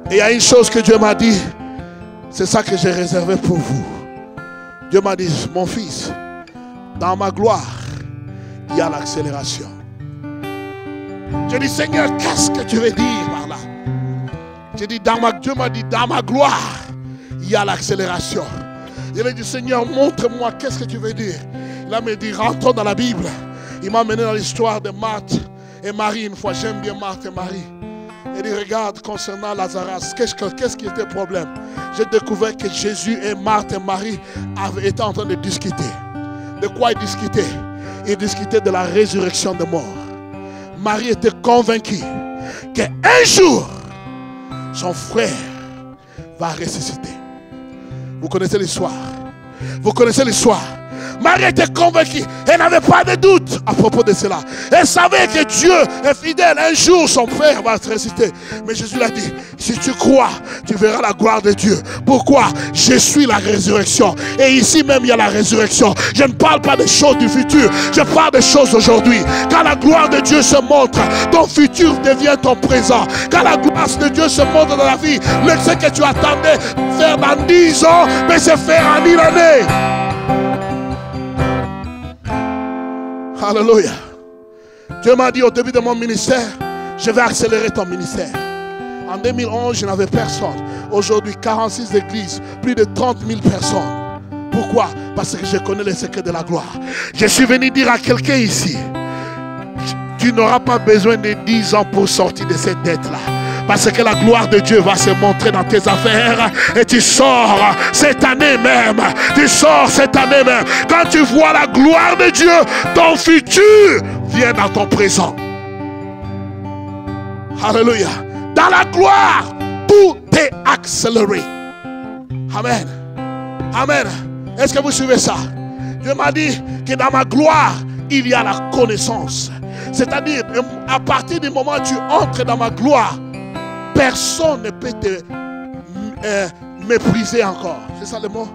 Et il y a une chose que Dieu m'a dit. C'est ça que j'ai réservé pour vous. Dieu m'a dit, mon fils, dans ma gloire, il y a l'accélération. J'ai dit, Seigneur, qu'est-ce que tu veux dire par là? J'ai dit, Dieu m'a dit, dans ma gloire, il y a l'accélération. Il a dit, Seigneur, montre-moi, qu'est-ce que tu veux dire? Il a me dit, rentrons dans la Bible. Il m'a mené dans l'histoire de Marthe et Marie. Une fois, j'aime bien Marthe et Marie. Il dit, regarde, concernant Lazare, qu'est-ce qui était le problème? J'ai découvert que Jésus et Marthe et Marie étaient en train de discuter. De quoi ils discutaient? Ils discutaient de la résurrection des morts. Marie était convaincue qu'un jour, son frère va ressusciter. Vous connaissez l'histoire. Vous connaissez l'histoire. Marie était convaincue. Elle n'avait pas de doute à propos de cela. Elle savait que Dieu est fidèle. Un jour, son frère va se ressusciter. Mais Jésus l'a dit, si tu crois, tu verras la gloire de Dieu. Pourquoi? Je suis la résurrection. Et ici même, il y a la résurrection. Je ne parle pas des choses du futur. Je parle des choses d'aujourd'hui. Quand la gloire de Dieu se montre, ton futur devient ton présent. Quand la gloire de Dieu se montre dans la vie, ce que tu attendais faire dans 10 ans, mais c'est faire en 1000 années. Alléluia. Dieu m'a dit au début de mon ministère, je vais accélérer ton ministère. En 2011, je n'avais personne. Aujourd'hui, 46 églises, plus de 30 000 personnes. Pourquoi? Parce que je connais les secrets de la gloire. Je suis venu dire à quelqu'un ici, tu n'auras pas besoin de 10 ans pour sortir de cette dette-là. Parce que la gloire de Dieu va se montrer dans tes affaires. Et tu sors cette année même. Tu sors cette année même. Quand tu vois la gloire de Dieu, ton futur vient dans ton présent. Alléluia. Dans la gloire, tout est accéléré. Amen. Amen. Est-ce que vous suivez ça? Dieu m'a dit que dans ma gloire, il y a la connaissance. C'est-à-dire, à partir du moment où tu entres dans ma gloire, personne ne peut te mépriser encore. C'est ça le mot?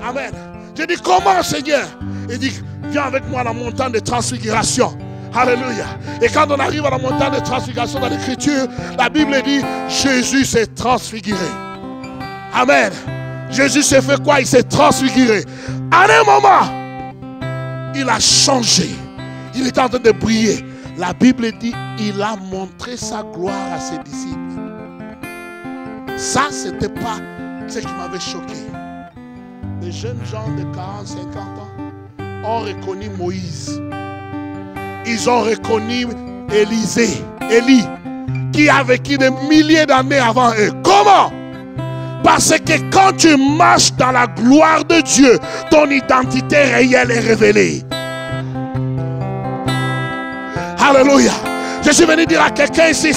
Amen. J'ai dit, comment, Seigneur? Il dit, viens avec moi à la montagne de transfiguration. Alléluia. Et quand on arrive à la montagne de transfiguration dans l'Écriture, la Bible dit, Jésus s'est transfiguré. Amen. Jésus s'est fait quoi? Il s'est transfiguré. À un moment, il a changé. Il est en train de briller. La Bible dit, il a montré sa gloire à ses disciples. Ça, ce n'était pas ce qui m'avait choqué. Les jeunes gens de 40, 50 ans ont reconnu Moïse. Ils ont reconnu Élie, qui a vécu des milliers d'années avant eux. Comment? Parce que quand tu marches dans la gloire de Dieu, ton identité réelle est révélée. Alléluia. Je suis venu dire à quelqu'un ici,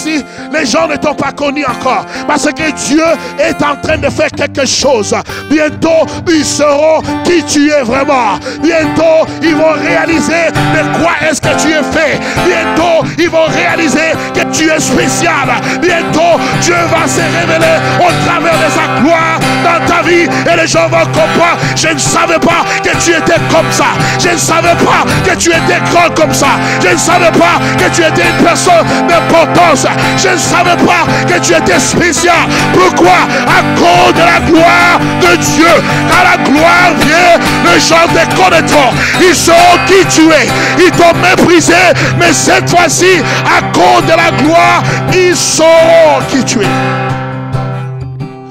les gens ne t'ont pas connu encore. Parce que Dieu est en train de faire quelque chose. Bientôt, ils sauront qui tu es vraiment. Bientôt, ils vont réaliser de quoi est-ce que tu es fait. Bientôt, ils vont réaliser que tu es spécial. Bientôt, Dieu va se révéler au travers de sa gloire dans ta vie. Et les gens vont comprendre, je ne savais pas que tu étais comme ça. Je ne savais pas que tu étais grand comme ça. Je ne savais pas que tu étais une personne d'importance. Je ne savais pas que tu étais spécial. Pourquoi? À cause de la gloire de Dieu. Quand la gloire vient, les gens te connaîtront. Ils sauront qui tu es. Ils t'ont méprisé, mais cette fois-ci, à cause de la gloire, ils sauront qui tu es.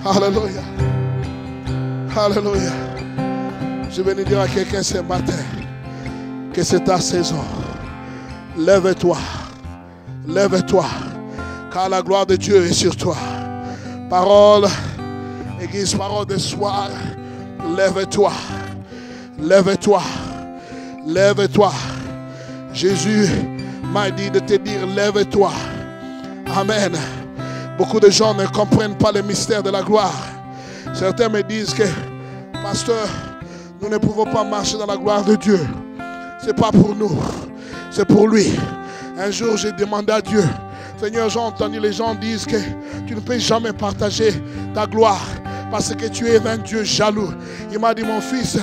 Alléluia. Alléluia. Je vais dire à quelqu'un ce matin que c'est ta saison. Lève-toi. Lève-toi. Car la gloire de Dieu est sur toi. Parole, Église, parole de soir. Lève-toi. Lève-toi. Lève-toi. Jésus m'a dit de te dire, lève-toi. Amen. Beaucoup de gens ne comprennent pas le mystère de la gloire. Certains me disent que, pasteur, nous ne pouvons pas marcher dans la gloire de Dieu. Ce n'est pas pour nous, c'est pour lui. Un jour, j'ai demandé à Dieu, Seigneur, j'ai entendu les gens disent que tu ne peux jamais partager ta gloire parce que tu es un Dieu jaloux. Il m'a dit, mon fils,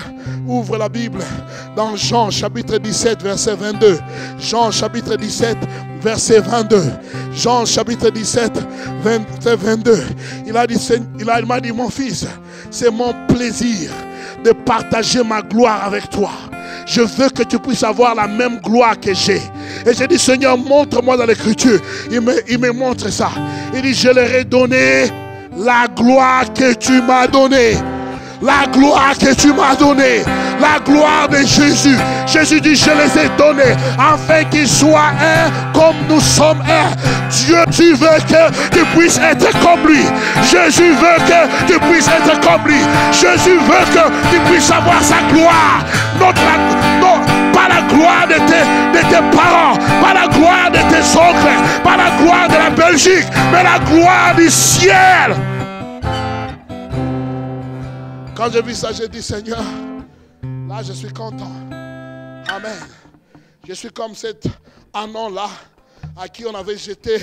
ouvre la Bible dans Jean chapitre 17, verset 22. Jean chapitre 17, verset 22. Jean chapitre 17, verset 22. Il m'a dit, mon fils, c'est mon plaisir de partager ma gloire avec toi. Je veux que tu puisses avoir la même gloire que j'ai. Et j'ai dit, Seigneur, montre-moi dans l'écriture. Il me montre ça. Il dit, je leur ai donné la gloire que tu m'as donnée. La gloire que tu m'as donnée. La gloire de Jésus. Jésus dit, je les ai donnés afin qu'ils soient un comme nous sommes un. Dieu, tu veux que tu puisses être comme lui. Jésus veut que tu puisses être comme lui. Jésus veut que tu puisses avoir sa gloire. Non, pas la gloire de tes parents, pas la gloire de tes oncles, pas la gloire de la Belgique, mais la gloire du ciel. Quand j'ai vu ça, j'ai dit, Seigneur, là je suis content. Amen. Je suis comme cet anon-là à qui on avait jeté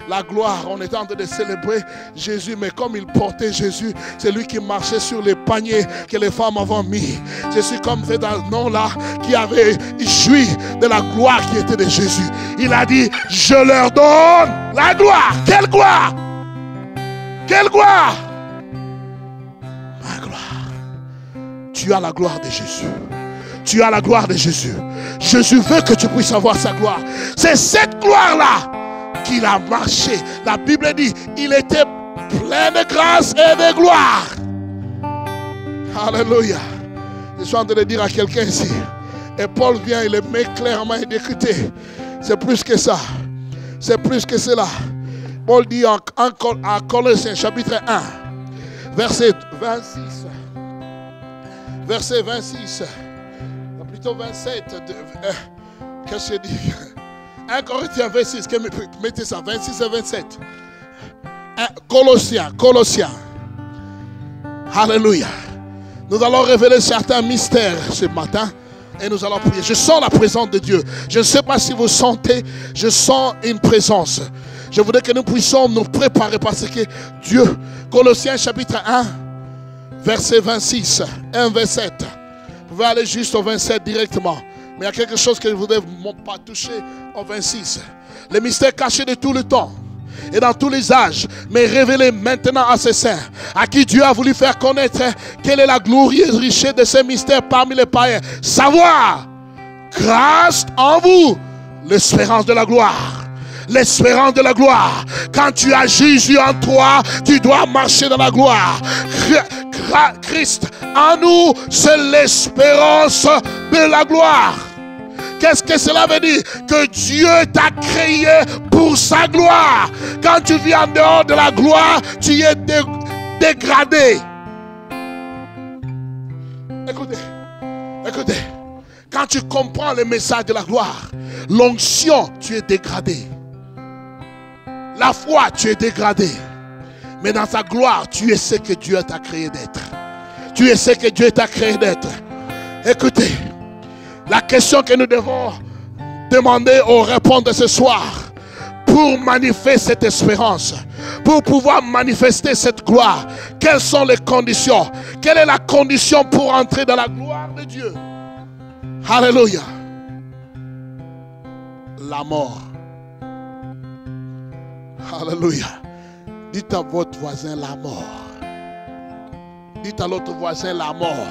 la gloire. On était en train de célébrer Jésus, mais comme il portait Jésus, c'est lui qui marchait sur les paniers que les femmes avaient mis. Je suis comme cet anon-là qui avait joui de la gloire qui était de Jésus. Il a dit, je leur donne la gloire. Quelle gloire? Quelle gloire? Ma gloire. Tu as la gloire de Jésus. Tu as la gloire de Jésus. Jésus veut que tu puisses avoir sa gloire. C'est cette gloire-là qu'il a marché. La Bible dit, il était plein de grâce et de gloire. Alléluia. Je suis en train de dire à quelqu'un ici. Et Paul vient, il le met clairement et d'écouter. C'est plus que ça. C'est plus que cela. Paul dit en Colossiens chapitre 1, verset 26. Verset 26. Plutôt 27. Qu'est-ce que je dis? 1 Corinthiens 26. Mettez ça. 26 et 27. Colossiens. Alléluia. Nous allons révéler certains mystères ce matin. Et nous allons prier. Je sens la présence de Dieu. Je ne sais pas si vous sentez. Je sens une présence. Je voudrais que nous puissions nous préparer parce que Dieu. Colossiens chapitre 1. Verset 26. 1, 27. Vous pouvez aller juste au 27 directement. Mais il y a quelque chose que je ne voudrais pas toucher au 26. Les mystères cachés de tout le temps et dans tous les âges, mais révélés maintenant à ses saints, à qui Dieu a voulu faire connaître quelle est la glorieuse richesse de ces mystères parmi les païens. Savoir, grâce en vous, l'espérance de la gloire. L'espérance de la gloire. Quand tu as Jésus en toi, tu dois marcher dans la gloire. Christ en nous, c'est l'espérance de la gloire. Qu'est-ce que cela veut dire? Que Dieu t'a créé pour sa gloire. Quand tu vis en dehors de la gloire, tu es dégradé. Écoutez. Quand tu comprends le message de la gloire, l'onction, tu es dégradé. La foi, tu es dégradé. Mais dans sa gloire, tu es ce que Dieu t'a créé d'être. Tu es ce que Dieu t'a créé d'être. Écoutez, la question que nous devons demander ou répondre ce soir, pour manifester cette espérance, pour pouvoir manifester cette gloire, quelles sont les conditions? Quelle est la condition pour entrer dans la gloire de Dieu? Alléluia. La mort. Alléluia. Dites à votre voisin la mort. Dites à l'autre voisin la mort.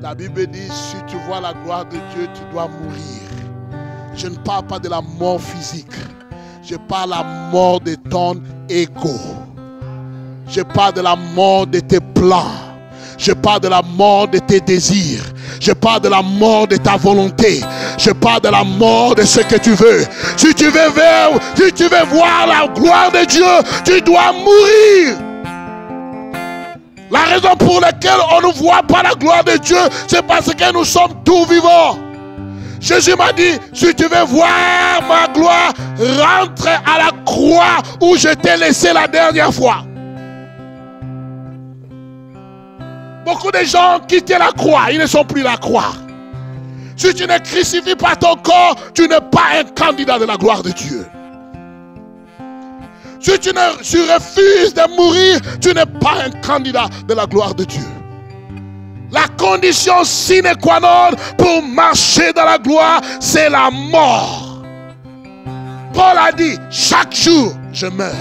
La Bible dit, si tu vois la gloire de Dieu, tu dois mourir. Je ne parle pas de la mort physique. Je parle de la mort de ton ego. Je parle de la mort de tes plans. Je parle de la mort de tes désirs. Je parle de la mort de ta volonté. Je parle de la mort de ce que tu veux. Si tu veux voir la gloire de Dieu, tu dois mourir. La raison pour laquelle on ne voit pas la gloire de Dieu, c'est parce que nous sommes tous vivants. Jésus m'a dit, si tu veux voir ma gloire, rentre à la croix où je t'ai laissé la dernière fois. Beaucoup de gens ont quitté la croix, ils ne sont plus la croix. Si tu ne crucifies pas ton corps, tu n'es pas un candidat de la gloire de Dieu. Si tu refuses de mourir, tu n'es pas un candidat de la gloire de Dieu. La condition sine qua non pour marcher dans la gloire, c'est la mort. Paul a dit, chaque jour, je meurs.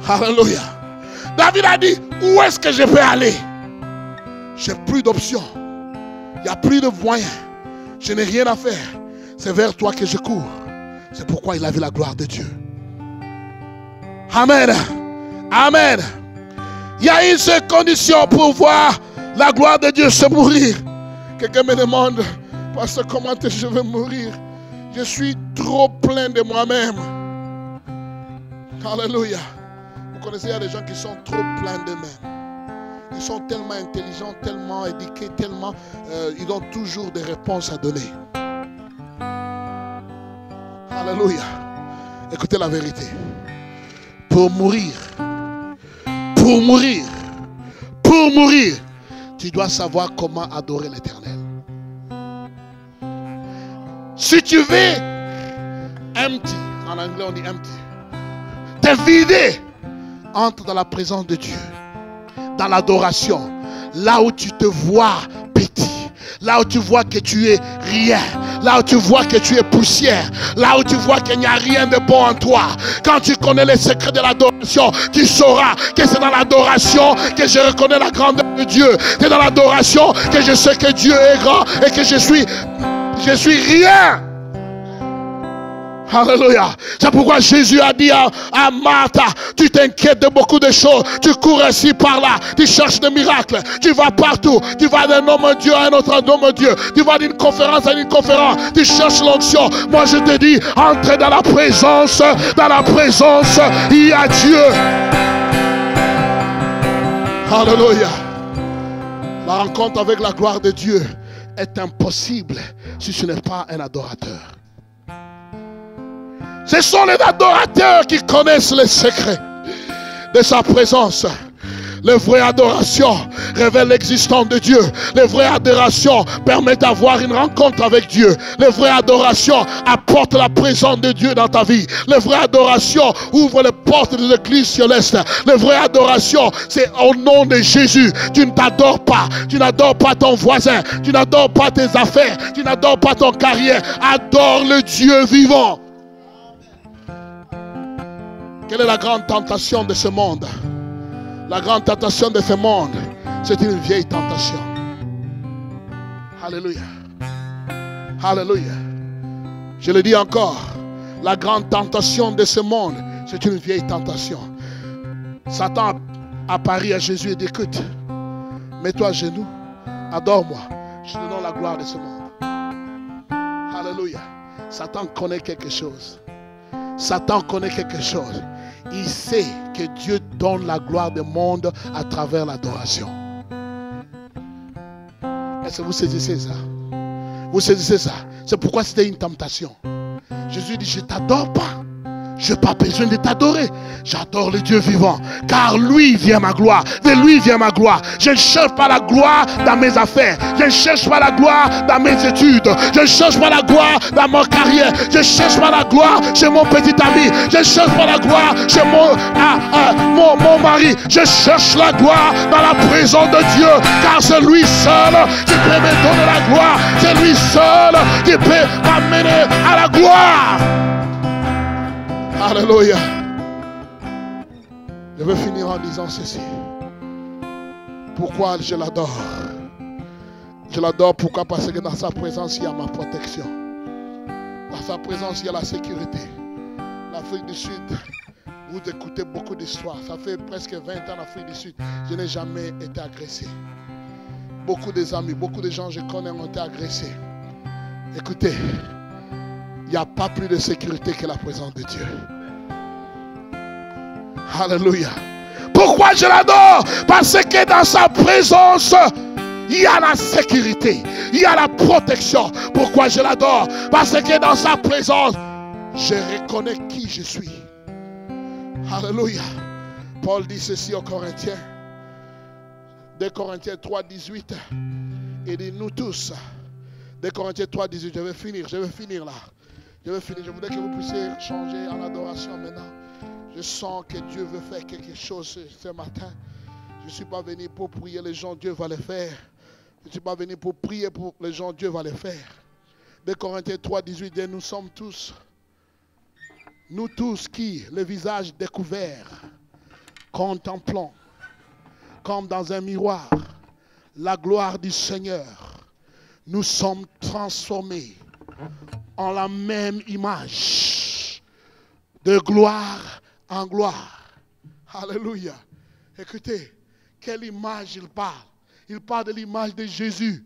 Alléluia. David a dit, où est-ce que je peux aller? J'ai plus d'options. Il n'y a plus de moyens. Je n'ai rien à faire. C'est vers toi que je cours. C'est pourquoi il a vu la gloire de Dieu. Amen. Amen. Il y a une seule condition pour voir la gloire de Dieu, c'est mourir. Quelqu'un me demande, pasteur, comment je vais mourir? Je suis trop plein de moi-même. Alléluia. Vous connaissez, il y a des gens qui sont trop pleins d'eux-mêmes. Ils sont tellement intelligents, tellement éduqués, tellement... ils ont toujours des réponses à donner. Alléluia. Écoutez la vérité. Pour mourir, tu dois savoir comment adorer l'Éternel. Si tu veux empty, en anglais on dit empty, te vider, entre dans la présence de Dieu, dans l'adoration, là où tu te vois petit, là où tu vois que tu es rien, là où tu vois que tu es poussière, là où tu vois qu'il n'y a rien de bon en toi. Quand tu connais les secrets de l'adoration, tu sauras que c'est dans l'adoration que je reconnais la grandeur de Dieu. C'est dans l'adoration que je sais que Dieu est grand et que je suis rien. Alléluia. C'est pourquoi Jésus a dit à Martha, tu t'inquiètes de beaucoup de choses, tu cours ici par là, tu cherches des miracles, tu vas partout, tu vas d'un homme Dieu à un autre homme Dieu, tu vas d'une conférence à une conférence, tu cherches l'onction. Moi je te dis, entre dans la présence, il y a Dieu. Alléluia. La rencontre avec la gloire de Dieu est impossible si ce n'est pas un adorateur. Ce sont les adorateurs qui connaissent les secrets de sa présence. La vraie adoration révèle l'existence de Dieu. La vraie adoration permet d'avoir une rencontre avec Dieu. La vraie adoration apporte la présence de Dieu dans ta vie. La vraie adoration ouvre les portes de l'église céleste. La vraie adoration, c'est au nom de Jésus. Tu ne t'adores pas. Tu n'adores pas ton voisin. Tu n'adores pas tes affaires. Tu n'adores pas ton carrière. Adore le Dieu vivant. Quelle est la grande tentation de ce monde? La grande tentation de ce monde, c'est une vieille tentation. Alléluia. Alléluia. Je le dis encore. La grande tentation de ce monde, c'est une vieille tentation. Satan a pari à Jésus et dit, écoute, mets-toi à genoux, adore-moi, je te donne la gloire de ce monde. Alléluia. Satan connaît quelque chose. Satan connaît quelque chose. Il sait que Dieu donne la gloire du monde à travers l'adoration. Est-ce que vous saisissez ça? Vous saisissez ça? C'est pourquoi c'était une tentation. Jésus dit, je ne t'adore pas. Je n'ai pas besoin de t'adorer. J'adore le Dieu vivant. Car lui vient ma gloire. De lui vient ma gloire. Je ne cherche pas la gloire dans mes affaires. Je ne cherche pas la gloire dans mes études. Je ne cherche pas la gloire dans ma carrière. Je ne cherche pas la gloire chez mon petit ami. Je ne cherche pas la gloire chez mon mari. Je cherche la gloire dans la présence de Dieu. Car c'est lui seul qui peut me donner la gloire. C'est lui seul qui peut m'amener à la gloire. Alléluia. Je vais finir en disant ceci. Pourquoi je l'adore? Je l'adore pourquoi? Parce que dans sa présence, il y a ma protection. Dans sa présence, il y a la sécurité. L'Afrique du Sud, vous écoutez beaucoup d'histoires. Ça fait presque 20 ans en Afrique du Sud. Je n'ai jamais été agressé. Beaucoup des amis, beaucoup de gens que je connais ont été agressés. Écoutez, il n'y a pas plus de sécurité que la présence de Dieu. Alléluia. Pourquoi je l'adore? Parce que dans sa présence, il y a la sécurité, il y a la protection. Pourquoi je l'adore? Parce que dans sa présence, je reconnais qui je suis. Alléluia. Paul dit ceci aux Corinthiens. 2 Corinthiens 3, 18. Il dit nous tous. 2 Corinthiens 3, 18. Je vais finir là. Je voudrais que vous puissiez changer en adoration maintenant. Je sens que Dieu veut faire quelque chose ce matin. Je ne suis pas venu pour prier les gens, Dieu va les faire. Je ne suis pas venu pour prier pour les gens, Dieu va les faire. 2 Corinthiens 3, 18 dit nous sommes tous, nous tous qui, le visage découvert, contemplons comme dans un miroir la gloire du Seigneur, nous sommes transformés en la même image, de gloire en gloire. Alléluia. Écoutez, quelle image il parle? Il parle de l'image de Jésus.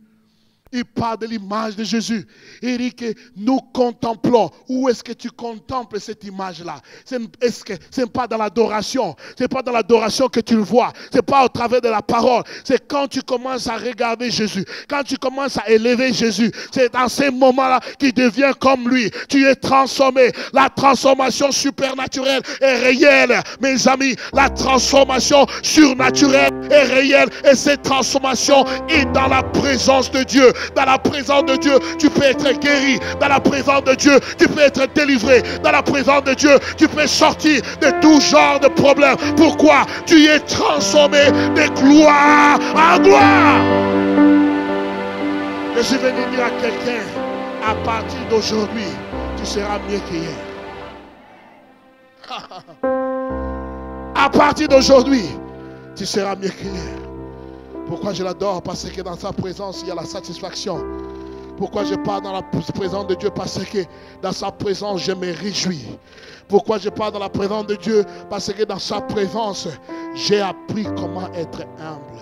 Il parle de l'image de Jésus. Il dit que nous contemplons. Où est-ce que tu contemples cette image-là? Ce n'est pas dans l'adoration. Ce n'est pas dans l'adoration que tu le vois. Ce n'est pas au travers de la parole. C'est quand tu commences à regarder Jésus. Quand tu commences à élever Jésus. C'est dans ces moments-là qu'il devient comme lui. Tu es transformé. La transformation supernaturelle est réelle. Mes amis, la transformation surnaturelle est réelle. Et cette transformation est dans la présence de Dieu. Dans la présence de Dieu, tu peux être guéri. Dans la présence de Dieu, tu peux être délivré. Dans la présence de Dieu, tu peux sortir de tout genre de problèmes. Pourquoi? Tu es transformé de gloire en gloire. Je suis venu dire à quelqu'un, à partir d'aujourd'hui, tu seras mieux qu'hier. À partir d'aujourd'hui, tu seras mieux qu'hier. Pourquoi je l'adore? Parce que dans sa présence, il y a la satisfaction. Pourquoi je parle dans la présence de Dieu? Parce que dans sa présence, je me réjouis. Pourquoi je parle dans la présence de Dieu? Parce que dans sa présence, j'ai appris comment être humble.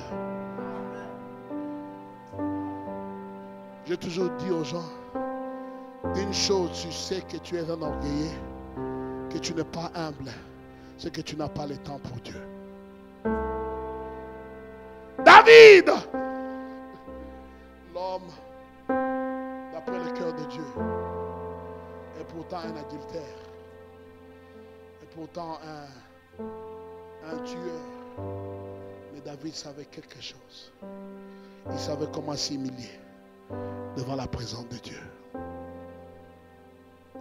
J'ai toujours dit aux gens, une chose, tu sais que tu es un orgueilleux, que tu n'es pas humble, c'est que tu n'as pas le temps pour Dieu. David, l'homme d'après le cœur de Dieu, est pourtant un adultère, est pourtant un tueur. Mais David savait quelque chose. Il savait comment s'humilier devant la présence de Dieu.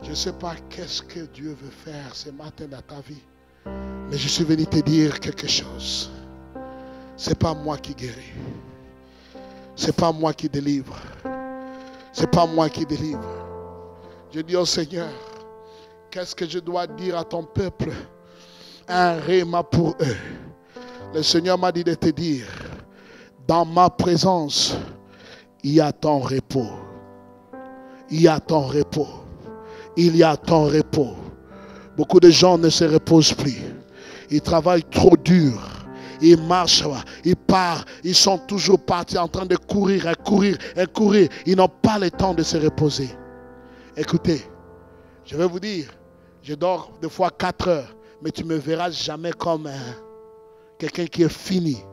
Je ne sais pas qu'est-ce que Dieu veut faire ce matin dans ta vie, mais je suis venu te dire quelque chose. Ce n'est pas moi qui guéris. Ce n'est pas moi qui délivre. Ce n'est pas moi qui délivre. Je dis au Seigneur, qu'est-ce que je dois dire à ton peuple? Un réma pour eux. Le Seigneur m'a dit de te dire, dans ma présence, il y a ton repos. Il y a ton repos. Il y a ton repos. Beaucoup de gens ne se reposent plus. Ils travaillent trop dur. Ils marchent, ils partent, ils sont toujours partis en train de courir et courir et courir. Ils n'ont pas le temps de se reposer. Écoutez, je vais vous dire, je dors des fois 4 heures, mais tu ne me verras jamais comme quelqu'un qui est fini.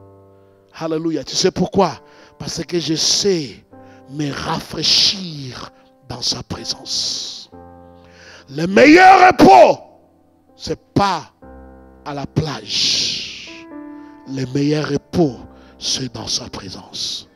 Alléluia. Tu sais pourquoi? Parce que je sais me rafraîchir dans sa présence. Le meilleur repos, ce n'est pas à la plage. Le meilleur repos, c'est dans sa présence.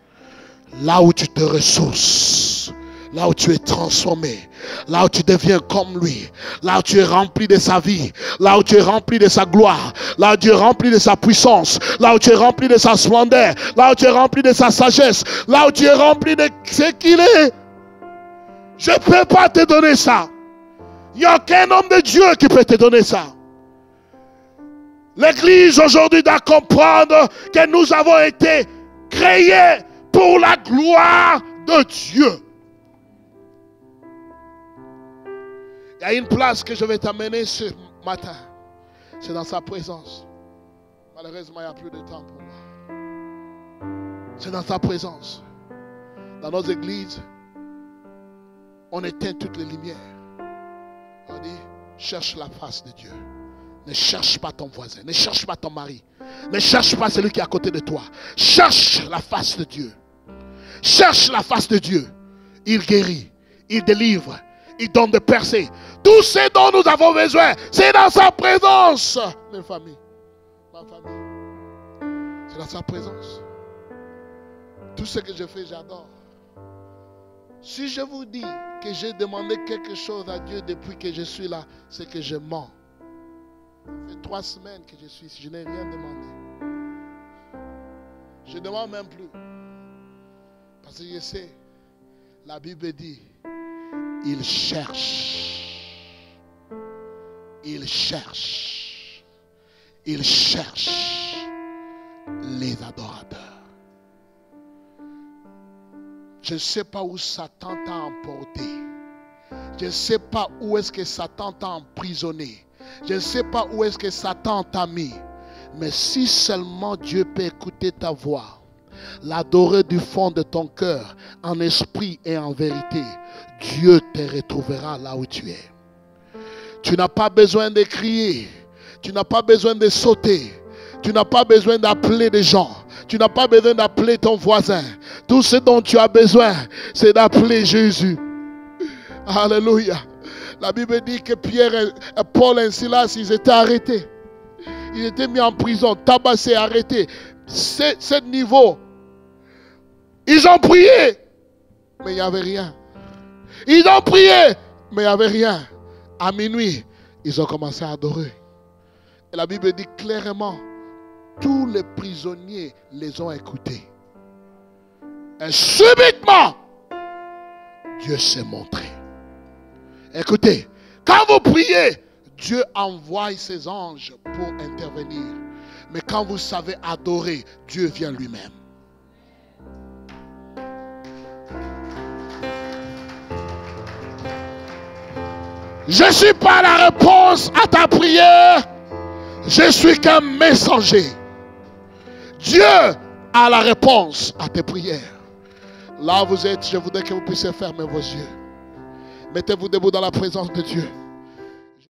Là où tu te ressources, là où tu es transformé, là où tu deviens comme lui, là où tu es rempli de sa vie, là où tu es rempli de sa gloire, là où tu es rempli de sa puissance, là où tu es rempli de sa splendeur, là où tu es rempli de sa sagesse, là où tu es rempli de ce qu'il est. Je ne peux pas te donner ça. Il n'y a aucun homme de Dieu qui peut te donner ça. L'Église aujourd'hui doit comprendre que nous avons été créés pour la gloire de Dieu. Il y a une place que je vais t'amener ce matin. C'est dans sa présence. Malheureusement, il n'y a plus de temps pour moi. C'est dans sa présence. Dans nos églises, on éteint toutes les lumières. On dit, cherche la face de Dieu. Ne cherche pas ton voisin. Ne cherche pas ton mari. Ne cherche pas celui qui est à côté de toi. Cherche la face de Dieu. Cherche la face de Dieu. Il guérit. Il délivre. Il donne de percées. Tout ce dont nous avons besoin, c'est dans sa présence. Mes familles. Ma famille. C'est dans sa présence. Tout ce que je fais, j'adore. Si je vous dis que j'ai demandé quelque chose à Dieu depuis que je suis là, c'est que je mens. Ça fait 3 semaines que je suis ici, je n'ai rien demandé. Je ne demande même plus. Parce que je sais, la Bible dit, il cherche. Il cherche. Il cherche les adorateurs. Je ne sais pas où Satan t'a emporté. Je ne sais pas où est-ce que Satan t'a emprisonné. Je ne sais pas où est-ce que Satan t'a mis. Mais si seulement Dieu peut écouter ta voix, l'adorer du fond de ton cœur, en esprit et en vérité, Dieu te retrouvera là où tu es. Tu n'as pas besoin de crier. Tu n'as pas besoin de sauter. Tu n'as pas besoin d'appeler des gens. Tu n'as pas besoin d'appeler ton voisin. Tout ce dont tu as besoin, c'est d'appeler Jésus. Alléluia. La Bible dit que Pierre, Paul et Silas, ils étaient arrêtés. Ils étaient mis en prison, tabassés, arrêtés. Ce niveau. Ils ont prié, mais il n'y avait rien. Ils ont prié, mais il n'y avait rien. À minuit, ils ont commencé à adorer. Et la Bible dit clairement, tous les prisonniers les ont écoutés. Et subitement, Dieu s'est montré. Écoutez, quand vous priez, Dieu envoie ses anges pour intervenir. Mais quand vous savez adorer, Dieu vient lui-même. Je ne suis pas la réponse à ta prière. Je suis qu'un messager. Dieu a la réponse à tes prières. Là où vous êtes, je voudrais que vous puissiez fermer vos yeux. Mettez-vous debout dans la présence de Dieu.